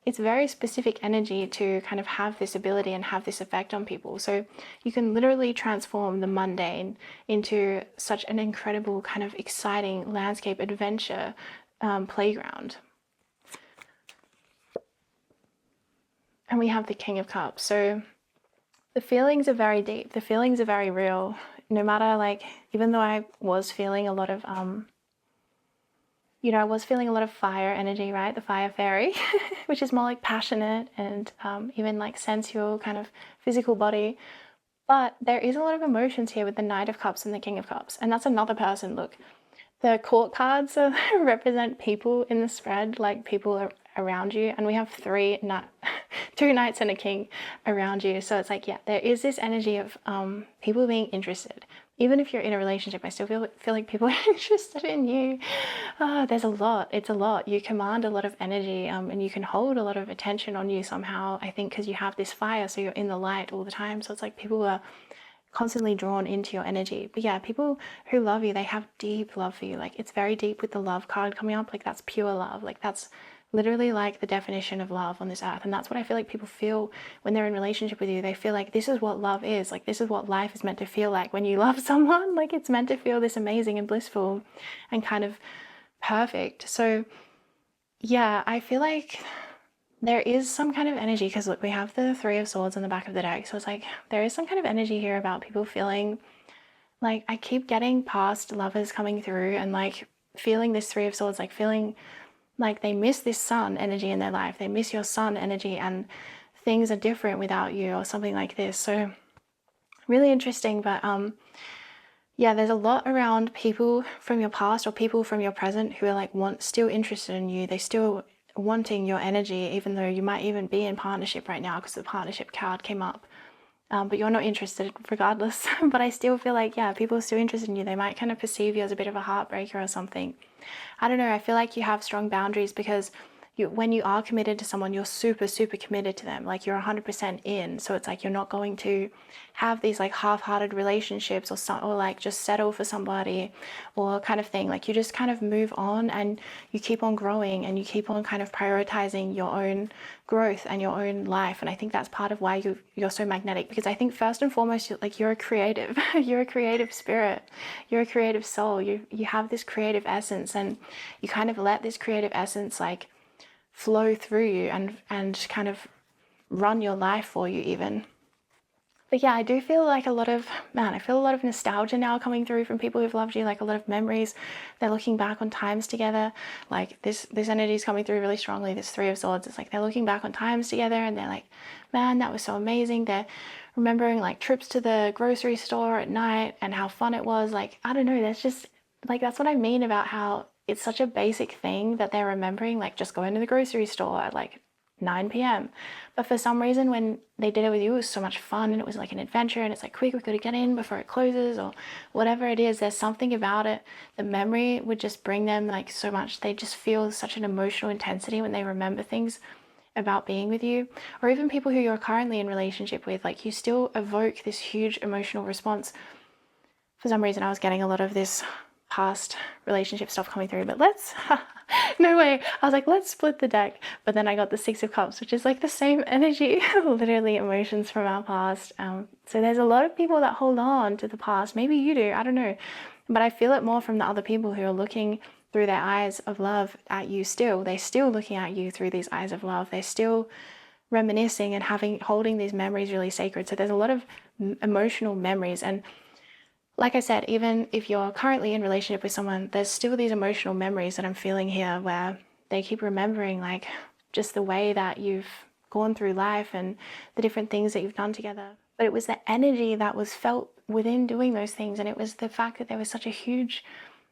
it's very specific energy to kind of have this ability and have this effect on people. So you can literally transform the mundane into such an incredible kind of exciting landscape adventure playground. And we have the King of Cups. So the feelings are very deep. The feelings are very real. No matter, like, even though I was feeling a lot of I was feeling a lot of fire energy, right? The fire fairy, which is more like passionate and even like sensual, kind of physical body. But there is a lot of emotions here with the Knight of Cups and the King of Cups. And that's another person. Look, the court cards represent people in the spread, like people around you. And we have two knights and a king around you. So it's like, yeah, there is this energy of people being interested. Even if you're in a relationship, I still feel like people are interested in you. There's a lot. It's a lot. You command a lot of energy and you can hold a lot of attention on you somehow, I think, because you have this fire. So you're in the light all the time. So it's like people are constantly drawn into your energy. But yeah, people who love you, they have deep love for you. Like it's very deep with the love card coming up. Like that's pure love. Like that's literally like the definition of love on this earth. And that's what I feel like people feel when they're in relationship with you. They feel like this is what love is. Like this is what life is meant to feel like when you love someone. Like it's meant to feel this amazing and blissful and kind of perfect. So yeah, I feel like there is some kind of energy, because look, we have the Three of Swords on the back of the deck. So it's like there is some kind of energy here about people feeling like, I keep getting past lovers coming through and like feeling this Three of Swords, like feeling like they miss this sun energy in their life. They miss your sun energy and things are different without you or something like this. So really interesting. But yeah, there's a lot around people from your past or people from your present who are like still interested in you. They still wanting your energy, even though you might even be in partnership right now, because the partnership card came up. But you're not interested regardless. But I still feel like, yeah, people are still interested in you. They might kind of perceive you as a bit of a heartbreaker or something. I don't know. I feel like you have strong boundaries because when you are committed to someone, you're super, super committed to them. Like you're 100% in. So it's like you're not going to have these like half-hearted relationships or like just settle for somebody or kind of thing. Like you just kind of move on and you keep on growing and you keep on kind of prioritizing your own growth and your own life. And I think that's part of why you're so magnetic, because I think first and foremost, you're a creative. You're a creative spirit. You're a creative soul. You have this creative essence, and you kind of let this creative essence like flow through you and kind of run your life for you even. But yeah, I do feel like I feel a lot of nostalgia now coming through from people who've loved you, like a lot of memories. They're looking back on times together. Like this energy is coming through really strongly, this Three of Swords. It's like they're looking back on times together and they're like, man, that was so amazing. They're remembering like trips to the grocery store at night and how fun it was. Like, I don't know, that's just like, that's what I mean about how it's such a basic thing that they're remembering, like just going to the grocery store at like 9 p.m. But for some reason, when they did it with you, it was so much fun and it was like an adventure and it's like, quick, we've got to get in before it closes or whatever it is. There's something about it. The memory would just bring them like so much. They just feel such an emotional intensity when they remember things about being with you, or even people who you're currently in relationship with. Like you still evoke this huge emotional response. For some reason, I was getting a lot of this past relationship stuff coming through, but no way. I was like, let's split the deck. But then I got the Six of Cups, which is like the same energy, literally emotions from our past. So there's a lot of people that hold on to the past. Maybe you do, I don't know. But I feel it more from the other people who are looking through their eyes of love at you still. They're still looking at you through these eyes of love. They're still reminiscing and holding these memories really sacred. So there's a lot of emotional memories. And like I said, even if you're currently in relationship with someone, there's still these emotional memories that I'm feeling here where they keep remembering like just the way that you've gone through life and the different things that you've done together. But it was the energy that was felt within doing those things. And it was the fact that there was such a huge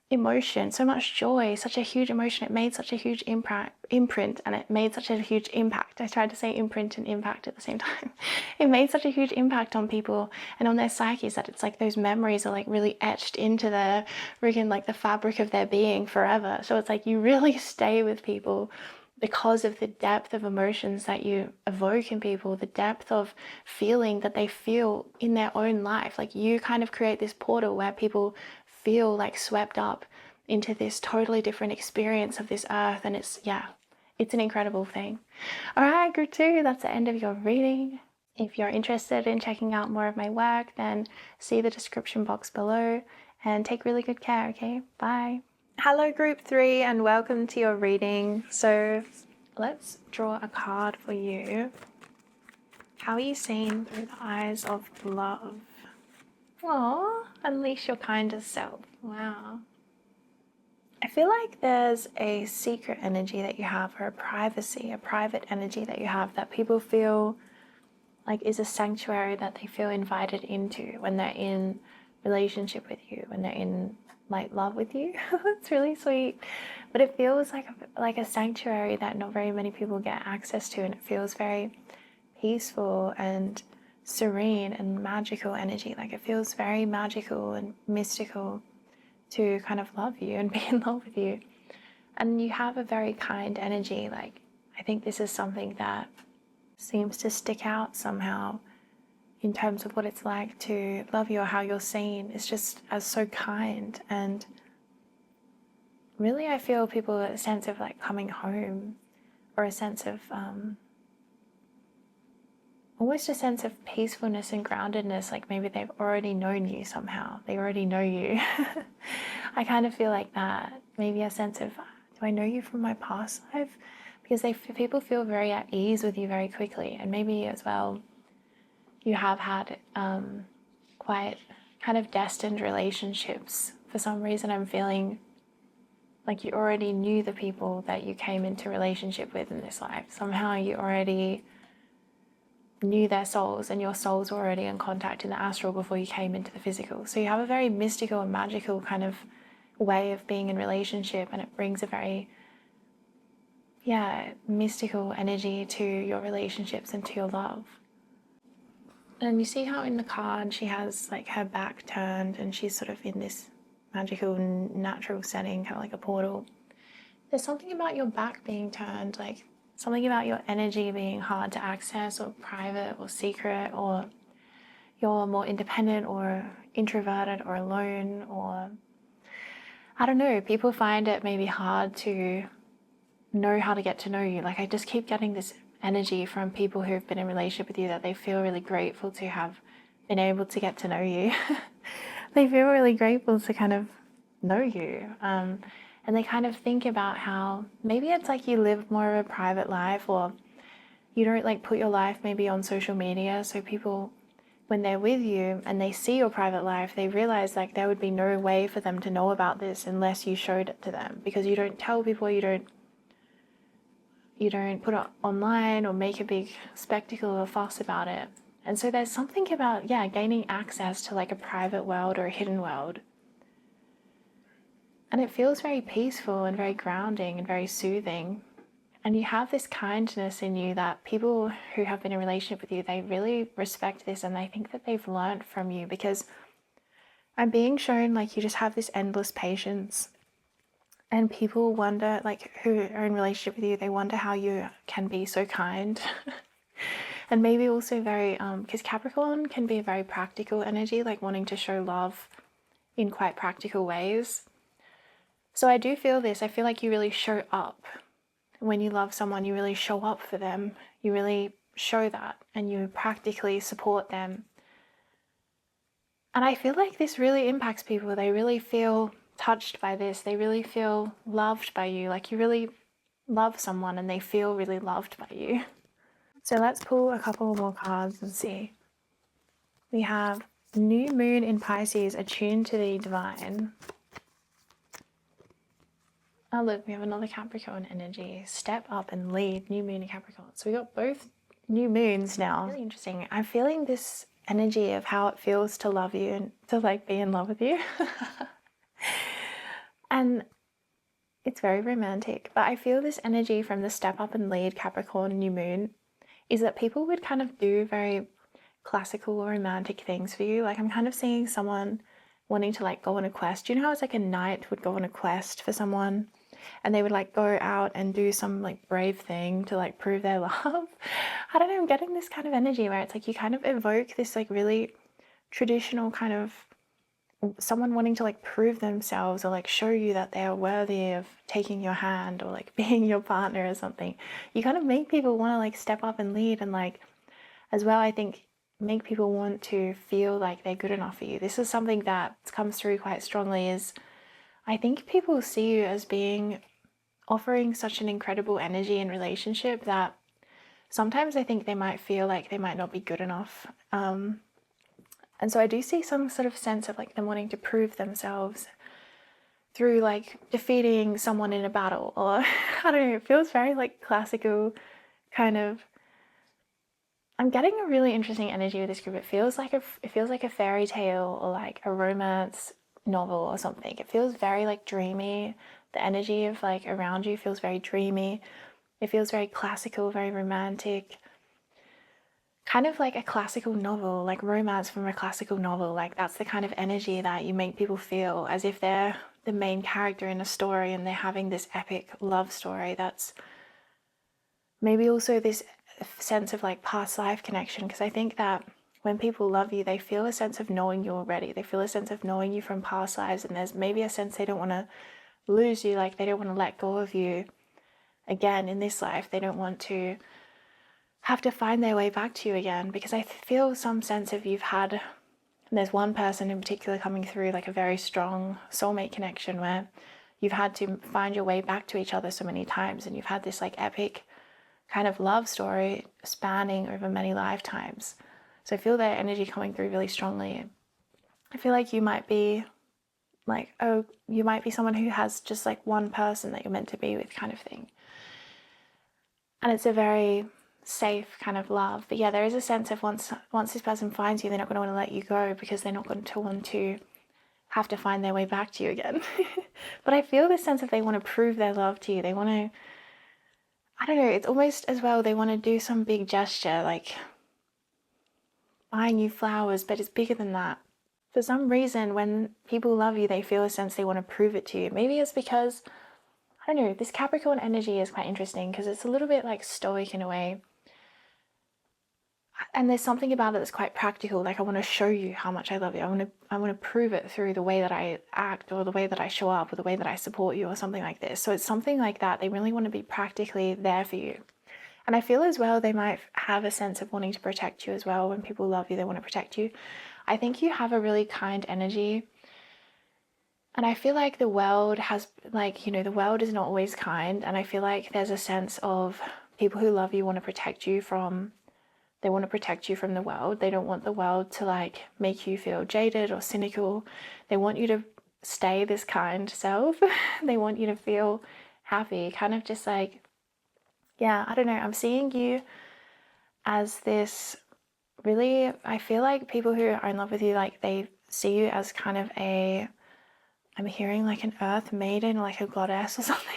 emotion, so much joy, such a huge emotion. It made such a huge imprint, and it made such a huge impact. I tried to say imprint and impact at the same time. It made such a huge impact on people and on their psyches that it's like those memories are like really etched into their freaking like the fabric of their being forever. So it's like you really stay with people because of the depth of emotions that you evoke in people, the depth of feeling that they feel in their own life. Like you kind of create this portal where people feel like swept up into this totally different experience of this earth. And it's an incredible thing. All right, group 2, that's the end of your reading. If you're interested in checking out more of my work, then see the description box below and take really good care, okay? Bye. Hello group 3 and welcome to your reading. So let's draw a card for you. How are you seen through the eyes of love? Aww, unleash your kindest self. Wow. I feel like there's a secret energy that you have, or a private energy that you have that people feel like is a sanctuary that they feel invited into when they're in relationship with you, when they're in like love with you. It's really sweet, but it feels like a sanctuary that not very many people get access to, and it feels very peaceful and serene and magical energy. Like it feels very magical and mystical to kind of love you and be in love with you. And you have a very kind energy. Like I think this is something that seems to stick out somehow in terms of what it's like to love you, or how you're seen is just as so kind. And really I feel people a sense of like coming home, or a sense of almost a sense of peacefulness and groundedness, like maybe they've already known you somehow. They already know you. I kind of feel like that. Maybe a sense of, do I know you from my past life? Because people feel very at ease with you very quickly. And maybe as well, you have had quite kind of destined relationships. For some reason, I'm feeling like you already knew the people that you came into relationship with in this life. Somehow you already knew their souls, and your souls were already in contact in the astral before you came into the physical. So you have a very mystical and magical kind of way of being in relationship, and it brings a very mystical energy to your relationships and to your love. And you see how in the card she has like her back turned and she's sort of in this magical natural setting, kind of like a portal. There's something about your back being turned, like something about your energy being hard to access, or private, or secret, or you're more independent or introverted or alone, or I don't know, people find it maybe hard to know how to get to know you. Like I just keep getting this energy from people who've been in a relationship with you that they feel really grateful to have been able to get to know you. They feel really grateful to kind of know you. And they kind of think about how maybe it's like you live more of a private life, or you don't like put your life maybe on social media. So people, when they're with you and they see your private life, they realize like there would be no way for them to know about this unless you showed it to them, because you don't tell people, you don't put it online or make a big spectacle or fuss about it. And so there's something about, gaining access to like a private world or a hidden world. And it feels very peaceful and very grounding and very soothing. And you have this kindness in you that people who have been in a relationship with you, they really respect this, and they think that they've learned from you, because I'm being shown like you just have this endless patience. And people wonder, like who are in a relationship with you, they wonder how you can be so kind. And maybe also very, because Capricorn can be a very practical energy, like wanting to show love in quite practical ways. So I do feel this. I feel like you really show up. When you love someone, you really show up for them. You really show that, and you practically support them. And I feel like this really impacts people. They really feel touched by this. They really feel loved by you. Like you really love someone and they feel really loved by you. So let's pull a couple more cards and see. We have New Moon in Pisces, attuned to the divine. Oh look, we have another Capricorn energy. Step up and lead, New Moon in Capricorn. So we got both new moons now. Really interesting. I'm feeling this energy of how it feels to love you and to like be in love with you. And it's very romantic, but I feel this energy from the step up and lead Capricorn new moon is that people would kind of do very classical romantic things for you. Like I'm kind of seeing someone wanting to like go on a quest. Do you know how it's like a knight would go on a quest for someone and they would like go out and do some like brave thing to like prove their love? I don't know, I'm getting this kind of energy where it's like you kind of evoke this like really traditional kind of someone wanting to like prove themselves or like show you that they are worthy of taking your hand or like being your partner or something. You kind of make people want to like step up and lead, and like as well I think make people want to feel like they're good enough for you. This is something that comes through quite strongly, is I think people see you as being offering such an incredible energy in relationship that sometimes I think they might feel like they might not be good enough. And so I do see some sort of sense of like them wanting to prove themselves through like defeating someone in a battle, or I don't know, it feels very like classical kind of. I'm getting a really interesting energy with this group. It feels like a fairy tale or like a romance novel or something. It feels very like dreamy. The energy of like around you feels very dreamy. It feels very classical, very romantic. Kind of like a classical novel, like romance from a classical novel. Like that's the kind of energy that you make people feel as if they're the main character in a story and they're having this epic love story. That's maybe also this sense of like past life connection, because I think that when people love you, they feel a sense of knowing you already. They feel a sense of knowing you from past lives, and there's maybe a sense they don't want to lose you, like they don't want to let go of you again in this life. They don't want to have to find their way back to you again, because I feel some sense of you've had, there's one person in particular coming through like a very strong soulmate connection where you've had to find your way back to each other so many times, and you've had this like epic kind of love story spanning over many lifetimes. So I feel their energy coming through really strongly. I feel like you might be like, oh, you might be someone who has just like one person that you're meant to be with kind of thing. And it's a very safe kind of love. But yeah, there is a sense of once this person finds you, they're not going to want to let you go, because they're not going to want to have to find their way back to you again. But I feel this sense of they want to prove their love to you. They want to, I don't know, it's almost as well they want to do some big gesture, like buying you flowers, but it's bigger than that. For some reason, when people love you, they feel a sense they want to prove it to you. Maybe it's because, I don't know, this Capricorn energy is quite interesting because it's a little bit like stoic in a way. And there's something about it that's quite practical. Like I want to show you how much I love you. I want to prove it through the way that I act, or the way that I show up, or the way that I support you, or something like this. So it's something like that. They really want to be practically there for you. And I feel as well they might have a sense of wanting to protect you as well. When people love you, they want to protect you. I think you have a really kind energy. And I feel like the world has, like, you know, the world is not always kind. And I feel like there's a sense of people who love you want to protect you from, they want to protect you from the world. They don't want the world to like make you feel jaded or cynical. They want you to stay this kind self. They want you to feel happy, kind of just like, yeah, I don't know. I'm seeing you as this really, I feel like people who are in love with you, like they see you as kind of a, I'm hearing like an earth maiden, like a goddess or something.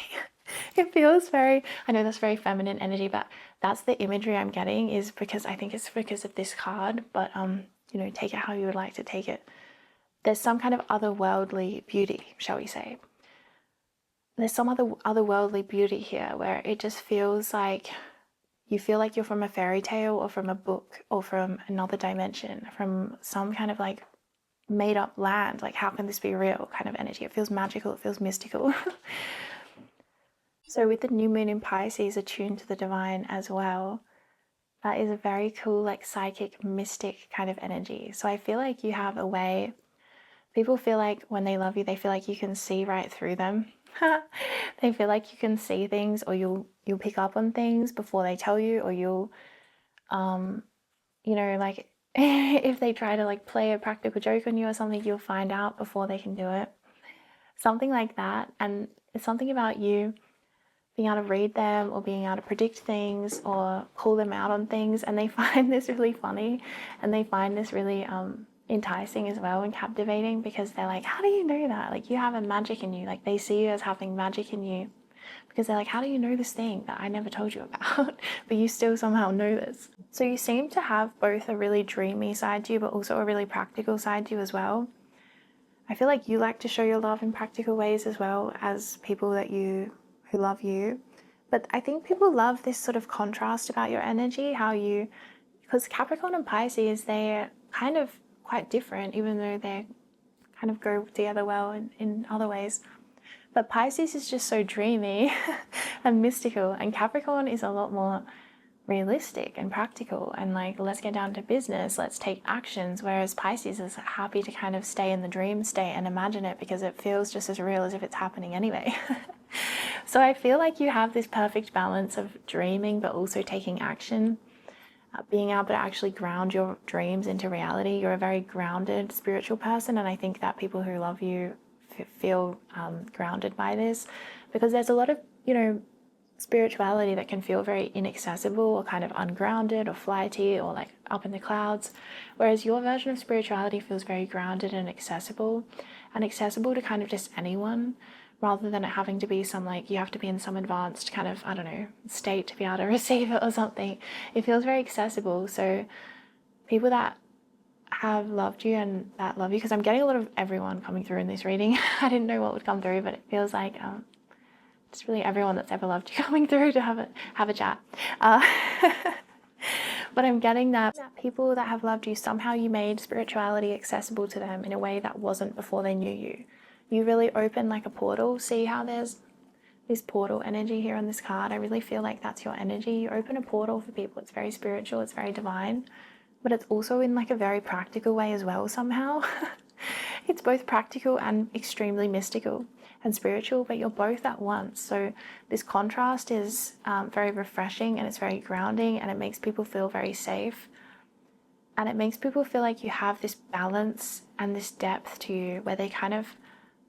It feels very, I know that's very feminine energy, but that's the imagery I'm getting, is because I think it's because of this card, but you know, take it how you would like to take it. There's some kind of otherworldly beauty, shall we say. There's some otherworldly beauty here where it just feels like you feel like you're from a fairy tale or from a book or from another dimension, from some kind of like made up land. Like, how can this be real kind of energy? It feels magical, it feels mystical. So with the new moon in Pisces attuned to the divine as well, that is a very cool, like psychic, mystic kind of energy. So I feel like you have a way, people feel like when they love you, they feel like you can see right through them. They feel like you can see things, or you'll pick up on things before they tell you, or you'll, you know, like if they try to like play a practical joke on you or something, you'll find out before they can do it. Something like that. And it's something about you being able to read them or being able to predict things or call them out on things, and they find this really funny and they find this really enticing as well and captivating, because they're like, how do you know that? Like, you have a magic in you. Like, they see you as having magic in you, because they're like, how do you know this thing that I never told you about? But you still somehow know this. So you seem to have both a really dreamy side to you, but also a really practical side to you as well. I feel like you like to show your love in practical ways as well as people who love you. But I think people love this sort of contrast about your energy, because Capricorn and Pisces, they're kind of quite different, even though they kind of go together well in other ways. But Pisces is just so dreamy and mystical, and Capricorn is a lot more realistic and practical and like, let's get down to business, let's take actions, whereas Pisces is happy to kind of stay in the dream state and imagine it because it feels just as real as if it's happening anyway. So I feel like you have this perfect balance of dreaming but also taking action, being able to actually ground your dreams into reality. You're a very grounded spiritual person, and I think that people who love you feel grounded by this, because there's a lot of, spirituality that can feel very inaccessible or kind of ungrounded or flighty or like up in the clouds, whereas your version of spirituality feels very grounded and accessible to kind of just anyone, rather than it having to be some, like, you have to be in some advanced kind of, I don't know, state to be able to receive it or something. It feels very accessible. So people that have loved you and that love you, because I'm getting a lot of everyone coming through in this reading. I didn't know what would come through, but it feels like it's really everyone that's ever loved you coming through to have a chat. But I'm getting that people that have loved you, somehow you made spirituality accessible to them in a way that wasn't before they knew you. You really open like a portal. See how there's this portal energy here on this card? I really feel like that's your energy. You open a portal for people. It's very spiritual, it's very divine, but it's also in like a very practical way as well somehow. It's both practical and extremely mystical and spiritual, but you're both at once. So this contrast is very refreshing, and it's very grounding, and it makes people feel very safe, and it makes people feel like you have this balance and this depth to you where they kind of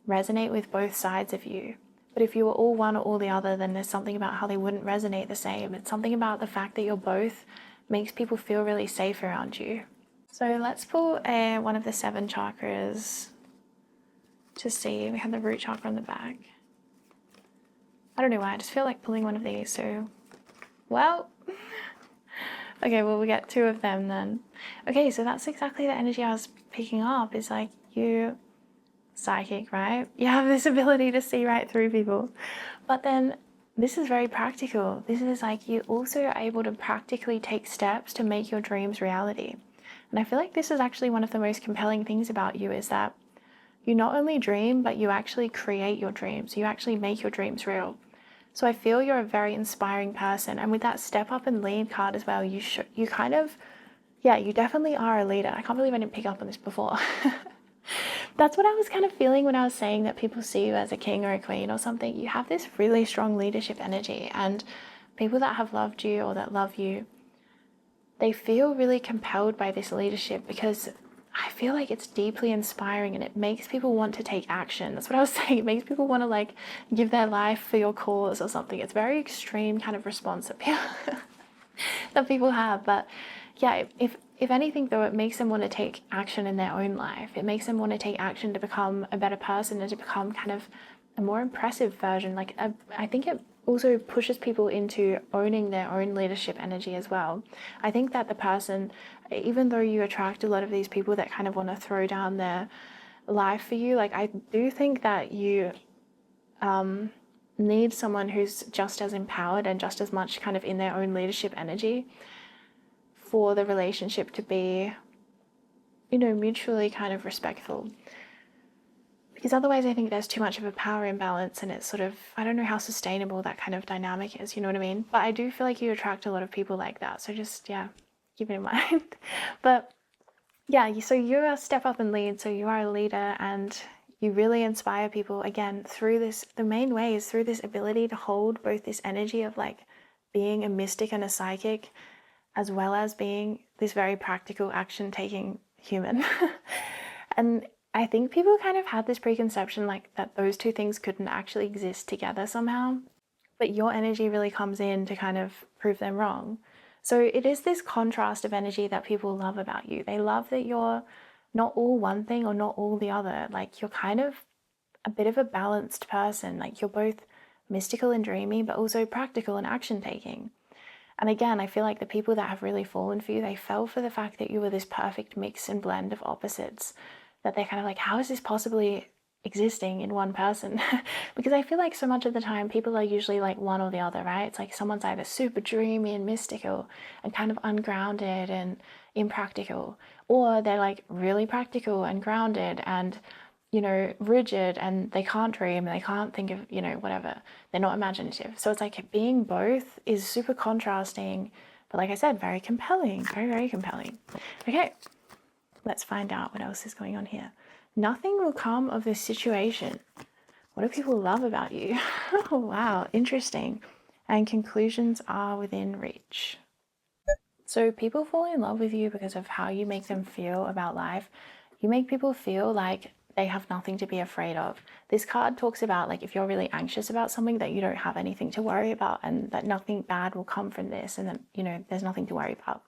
resonate with both sides of you. But if you were all one or all the other, then there's something about how they wouldn't resonate the same. It's something about the fact that you're both makes people feel really safe around you. So let's pull one of the 7 chakras to see. We have the root chakra on the back. I don't know why, I just feel like pulling one of these. So, well, okay, well, we get 2 of them then. Okay, so that's exactly the energy I was picking up, is like, you psychic, right? You have this ability to see right through people. But then this is very practical. This is like, you also are able to practically take steps to make your dreams reality. And I feel like this is actually one of the most compelling things about you, is that you not only dream, but you actually create your dreams. You actually make your dreams real. So I feel you're a very inspiring person. And with that step up and lead card as well, you kind of, yeah, you definitely are a leader. I can't believe I didn't pick up on this before. That's what I was kind of feeling when I was saying that people see you as a king or a queen or something. You have this really strong leadership energy, and people that have loved you or that love you, they feel really compelled by this leadership, because I feel like it's deeply inspiring and it makes people want to take action. That's what I was saying. It makes people want to like give their life for your cause or something. It's very extreme kind of response that people have. But yeah, if anything though, it makes them want to take action in their own life. It makes them want to take action to become a better person and to become kind of a more impressive version. Like I think it also pushes people into owning their own leadership energy as well. I think that the person, even though you attract a lot of these people that kind of want to throw down their life for you, like I do think that you need someone who's just as empowered and just as much kind of in their own leadership energy for the relationship to be, mutually kind of respectful. Because otherwise I think there's too much of a power imbalance, and it's sort of, I don't know how sustainable that kind of dynamic is, you know what I mean? But I do feel like you attract a lot of people like that. So just, yeah, keep it in mind. But yeah, so you're a step up and lead. So you are a leader, and you really inspire people, again, through this. The main way is through this ability to hold both this energy of like being a mystic and a psychic, as well as being this very practical action-taking human. And I think people kind of had this preconception like that those 2 things couldn't actually exist together somehow. but your energy really comes in to kind of prove them wrong. So it is this contrast of energy that people love about you. They love that you're not all one thing or not all the other. Like, you're kind of a bit of a balanced person. Like, you're both mystical and dreamy, but also practical and action taking. And again, I feel like the people that have really fallen for you, they fell for the fact that you were this perfect mix and blend of opposites, that they're kind of like, how is this possibly existing in one person? Because I feel like so much of the time people are usually like one or the other, right? It's like someone's either super dreamy and mystical and kind of ungrounded and impractical, or they're like really practical and grounded and, you know, rigid, and they can't dream and they can't think of, you know, whatever. They're not imaginative. So it's like being both is super contrasting, but like I said, very compelling, very, very compelling. Okay, let's find out what else is going on here. Nothing will come of this situation. What do people love about you? Oh, wow, interesting. And conclusions are within reach. So people fall in love with you because of how you make them feel about life. You make people feel like they have nothing to be afraid of. This card talks about, like, if you're really anxious about something, that you don't have anything to worry about and that nothing bad will come from this, and that, you know, there's nothing to worry about.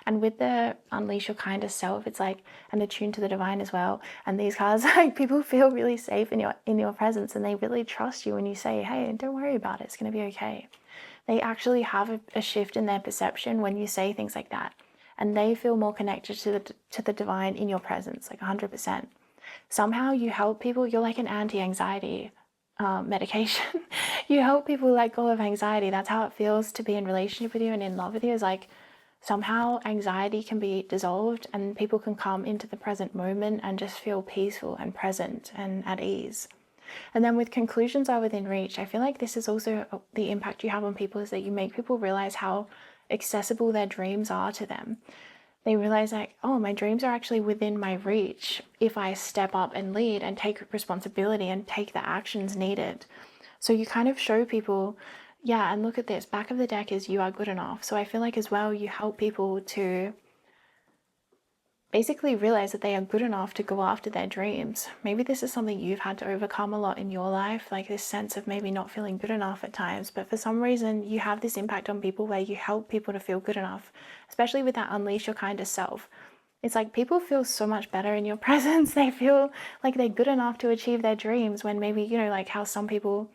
And with the unleash your kinder self, it's like, and attune to the divine as well. And these cards, like, people feel really safe in your presence, and they really trust you when you say, hey, don't worry about it, it's going to be okay. They actually have a shift in their perception when you say things like that, and they feel more connected to the divine in your presence, like 100%. Somehow you help people. You're like an anti-anxiety medication. You help people let go of anxiety. That's how it feels to be in relationship with you and in love with you. Is like, somehow anxiety can be dissolved and people can come into the present moment and just feel peaceful and present and at ease. And then with conclusions are within reach, I feel like this is also the impact you have on people, is that you make people realize how accessible their dreams are to them. They realize, like, oh, my dreams are actually within my reach if I step up and lead and take responsibility and take the actions needed. So you kind of show people, yeah, and look at this, back of the deck is you are good enough. So I feel like as well, you help people to basically realize that they are good enough to go after their dreams. Maybe this is something you've had to overcome a lot in your life, like this sense of maybe not feeling good enough at times, but for some reason you have this impact on people where you help people to feel good enough, especially with that unleash your kinder self. It's like people feel so much better in your presence. They feel like they're good enough to achieve their dreams, when maybe, you know, like how some people,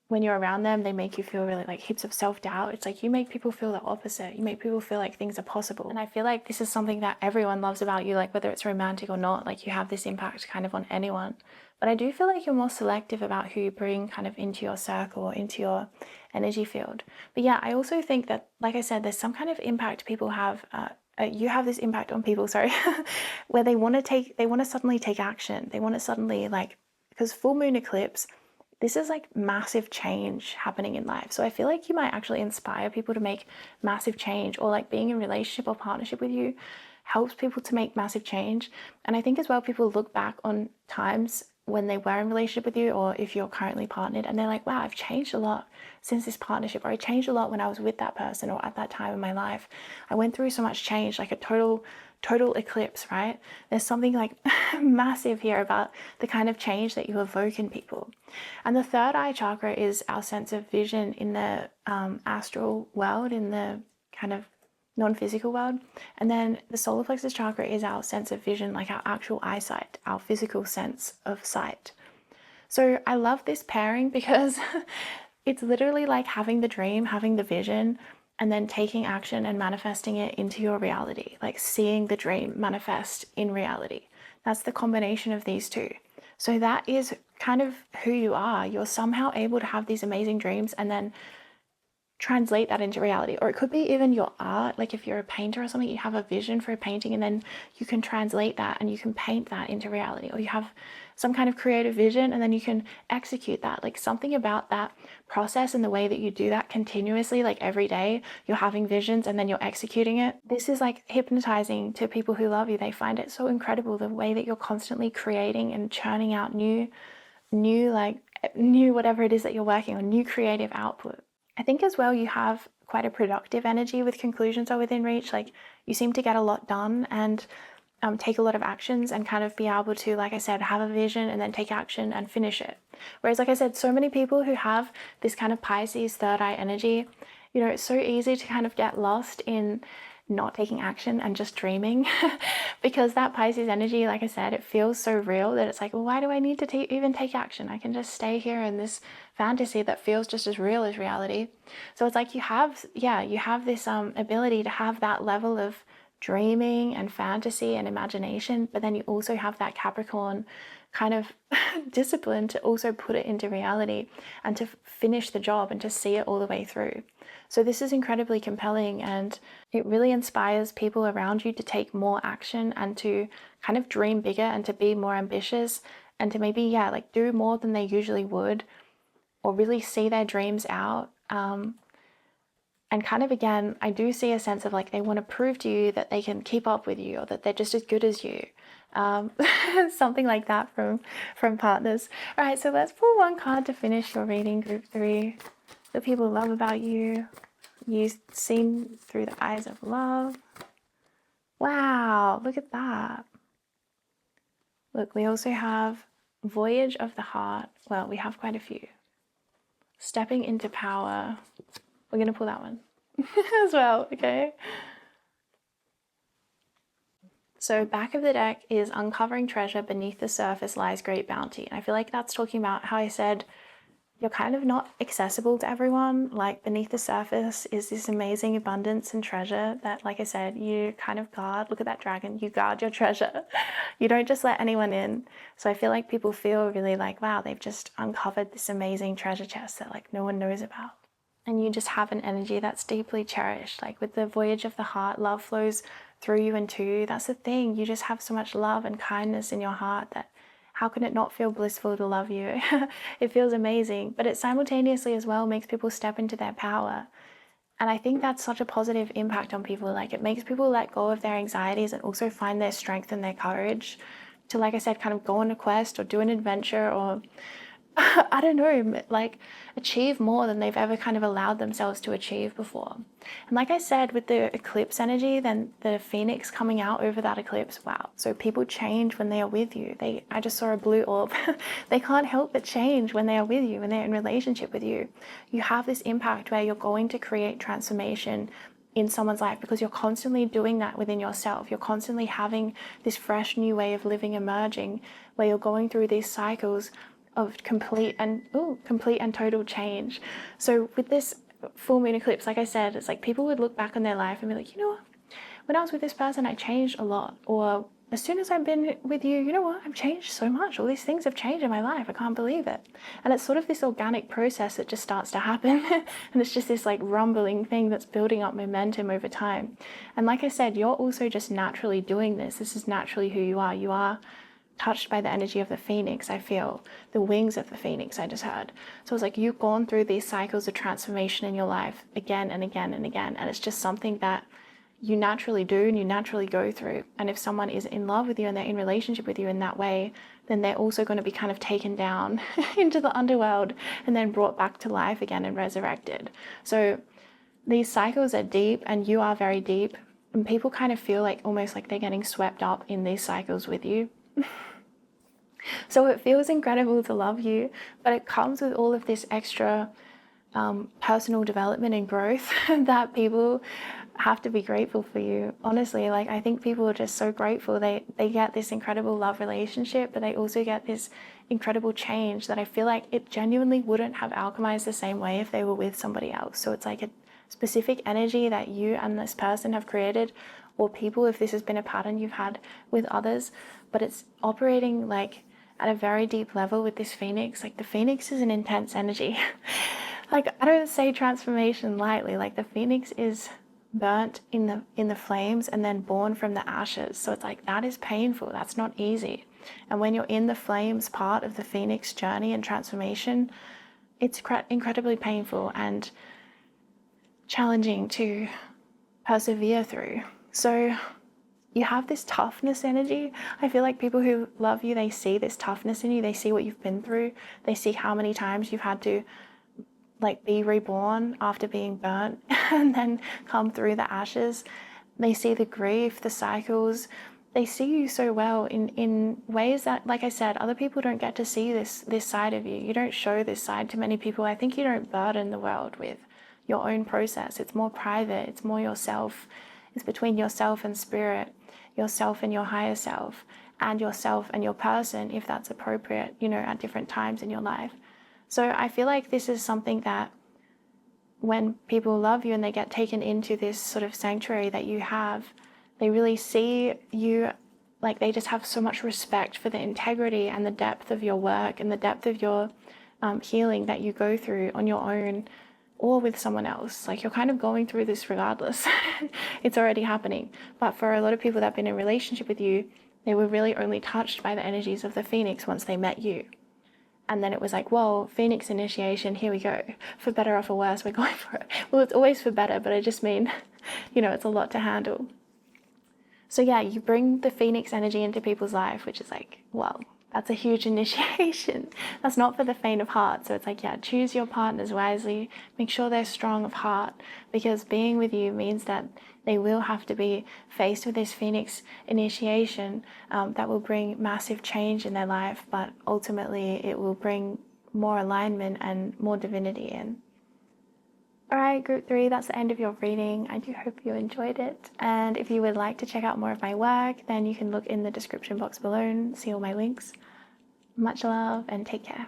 when you're around them, they make you feel really like heaps of self-doubt. It's like you make people feel the opposite. You make people feel like things are possible. And I feel like this is something that everyone loves about you, like whether it's romantic or not, like you have this impact kind of on anyone. But I do feel like you're more selective about who you bring kind of into your circle or into your energy field. But yeah, I also think that, like I said, there's some kind of impact people have, you have this impact on people, sorry, where they want to suddenly take action. They want to suddenly, like, because full moon eclipse, this is like massive change happening in life. So I feel like you might actually inspire people to make massive change, or like being in relationship or partnership with you helps people to make massive change. And I think as well, people look back on times when they were in relationship with you, or if you're currently partnered, and they're like, wow, I've changed a lot since this partnership, or I changed a lot when I was with that person or at that time in my life. I went through so much change, like a total eclipse, right? There's something like massive here about the kind of change that you evoke in people. And the third eye chakra is our sense of vision in the astral world, in the kind of non-physical world. And then the solar plexus chakra is our sense of vision, like our actual eyesight, our physical sense of sight. So I love this pairing because it's literally like having the dream, having the vision, and then taking action and manifesting it into your reality, like seeing the dream manifest in reality. That's the combination of these two. So that is kind of who you are. You're somehow able to have these amazing dreams and then translate that into reality. Or it could be even your art, like if you're a painter or something, you have a vision for a painting and then you can translate that and you can paint that into reality. Or you have some kind of creative vision and then you can execute that. Like something about that process and the way that you do that continuously, like every day you're having visions and then you're executing it. This is like hypnotizing to people who love you. They find it so incredible, the way that you're constantly creating and churning out new whatever it is that you're working on, new creative output. I think as well you have quite a productive energy with conclusions are within reach. Like you seem to get a lot done, and take a lot of actions and kind of be able to, like I said, have a vision and then take action and finish it. Whereas, like I said, so many people who have this kind of Pisces third eye energy, you know, it's so easy to kind of get lost in not taking action and just dreaming because that Pisces energy, like I said, it feels so real that it's like, well, why do I need to even take action? I can just stay here in this fantasy that feels just as real as reality. So it's like you have this ability to have that level of dreaming and fantasy and imagination, but then you also have that Capricorn kind of discipline to also put it into reality and to finish the job and to see it all the way through. So this is incredibly compelling, and it really inspires people around you to take more action and to kind of dream bigger and to be more ambitious and to maybe, like do more than they usually would, or really see their dreams out. And kind of, again, I do see a sense of like they want to prove to you that they can keep up with you or that they're just as good as you. Something like that from partners. All right, so let's pull one card to finish your reading, group 3. The people love about you. You seen through the eyes of love. Wow, look at that. Look, we also have Voyage of the Heart. Well, we have quite a few. Stepping into Power. We're going to pull that one as well, okay? So back of the deck is Uncovering Treasure, Beneath the Surface Lies Great Bounty. And I feel like that's talking about how I said you're kind of not accessible to everyone. Like beneath the surface is this amazing abundance and treasure that, like I said, you kind of guard. Look at that dragon. You guard your treasure. You don't just let anyone in. So I feel like people feel really like, wow, they've just uncovered this amazing treasure chest that like no one knows about. And you just have an energy that's deeply cherished. Like with the Voyage of the Heart, love flows through you and to you. That's the thing. You just have so much love and kindness in your heart that how can it not feel blissful to love you? It feels amazing, but it simultaneously as well makes people step into their power. And I think that's such a positive impact on people. Like it makes people let go of their anxieties and also find their strength and their courage to, like I said, kind of go on a quest or do an adventure or I don't know, like achieve more than they've ever kind of allowed themselves to achieve before. And like I said, with the eclipse energy, then the phoenix coming out over that eclipse, wow. So people change when they are with you. I just saw a blue orb. They can't help but change when they are with you, when they're in relationship with you. You have this impact where you're going to create transformation in someone's life because you're constantly doing that within yourself. You're constantly having this fresh new way of living emerging where you're going through these cycles of complete and total change. So with this full moon eclipse, like I said, it's like people would look back on their life and be like, you know what, when I was with this person, I changed a lot. Or as soon as I've been with you, you know what, I've changed so much. All these things have changed in my life. I can't believe it. And it's sort of this organic process that just starts to happen. And it's just this like rumbling thing that's building up momentum over time. And like I said, you're also just naturally doing this. This is naturally who you are. You are touched by the energy of the phoenix, I feel. The wings of the phoenix, I just heard. So it's like you've gone through these cycles of transformation in your life again and again and again. And it's just something that you naturally do and you naturally go through. And if someone is in love with you and they're in relationship with you in that way, then they're also going to be kind of taken down into the underworld and then brought back to life again and resurrected. So these cycles are deep and you are very deep. And people kind of feel like almost like they're getting swept up in these cycles with you. So it feels incredible to love you, but it comes with all of this extra personal development and growth that people have to be grateful for you. Honestly, like I think people are just so grateful. They get this incredible love relationship, but they also get this incredible change that I feel like it genuinely wouldn't have alchemized the same way if they were with somebody else. So it's like a specific energy that you and this person have created, or people, if this has been a pattern you've had with others, but it's operating like at a very deep level with this phoenix. Like the phoenix is an intense energy. Like I don't say transformation lightly. Like the phoenix is burnt in the flames and then born from the ashes. So it's like that is painful. That's not easy. And when you're in the flames part of the phoenix journey and transformation, it's incredibly painful and challenging to persevere through. So you have this toughness energy. I feel like people who love you, they see this toughness in you. They see what you've been through. They see how many times you've had to like be reborn after being burnt and then come through the ashes. They see the grief, the cycles, they see you so well in ways that, like I said, other people don't get to see this side of you. You don't show this side to many people. I think you don't burden the world with your own process. It's more private. It's more yourself. It's between yourself and spirit, yourself and your higher self, and yourself and your person, if that's appropriate, you know, at different times in your life. So I feel like this is something that when people love you and they get taken into this sort of sanctuary that you have, they really see you, like they just have so much respect for the integrity and the depth of your work and the depth of your healing that you go through on your own or with someone else. Like, you're kind of going through this regardless. It's already happening. But for a lot of people that have been in a relationship with you, they were really only touched by the energies of the Phoenix once they met you. And then it was like, whoa, Phoenix initiation, here we go. For better or for worse, we're going for it. Well, it's always for better, but I just mean, you know, it's a lot to handle. So yeah, you bring the Phoenix energy into people's life, which is like, well, that's a huge initiation. That's not for the faint of heart. So it's like, yeah, choose your partners wisely. Make sure they're strong of heart, because being with you means that they will have to be faced with this Phoenix initiation that will bring massive change in their life, but ultimately it will bring more alignment and more divinity in. All right, group 3, that's the end of your reading. I do hope you enjoyed it. And if you would like to check out more of my work, then you can look in the description box below and see all my links. Much love and take care.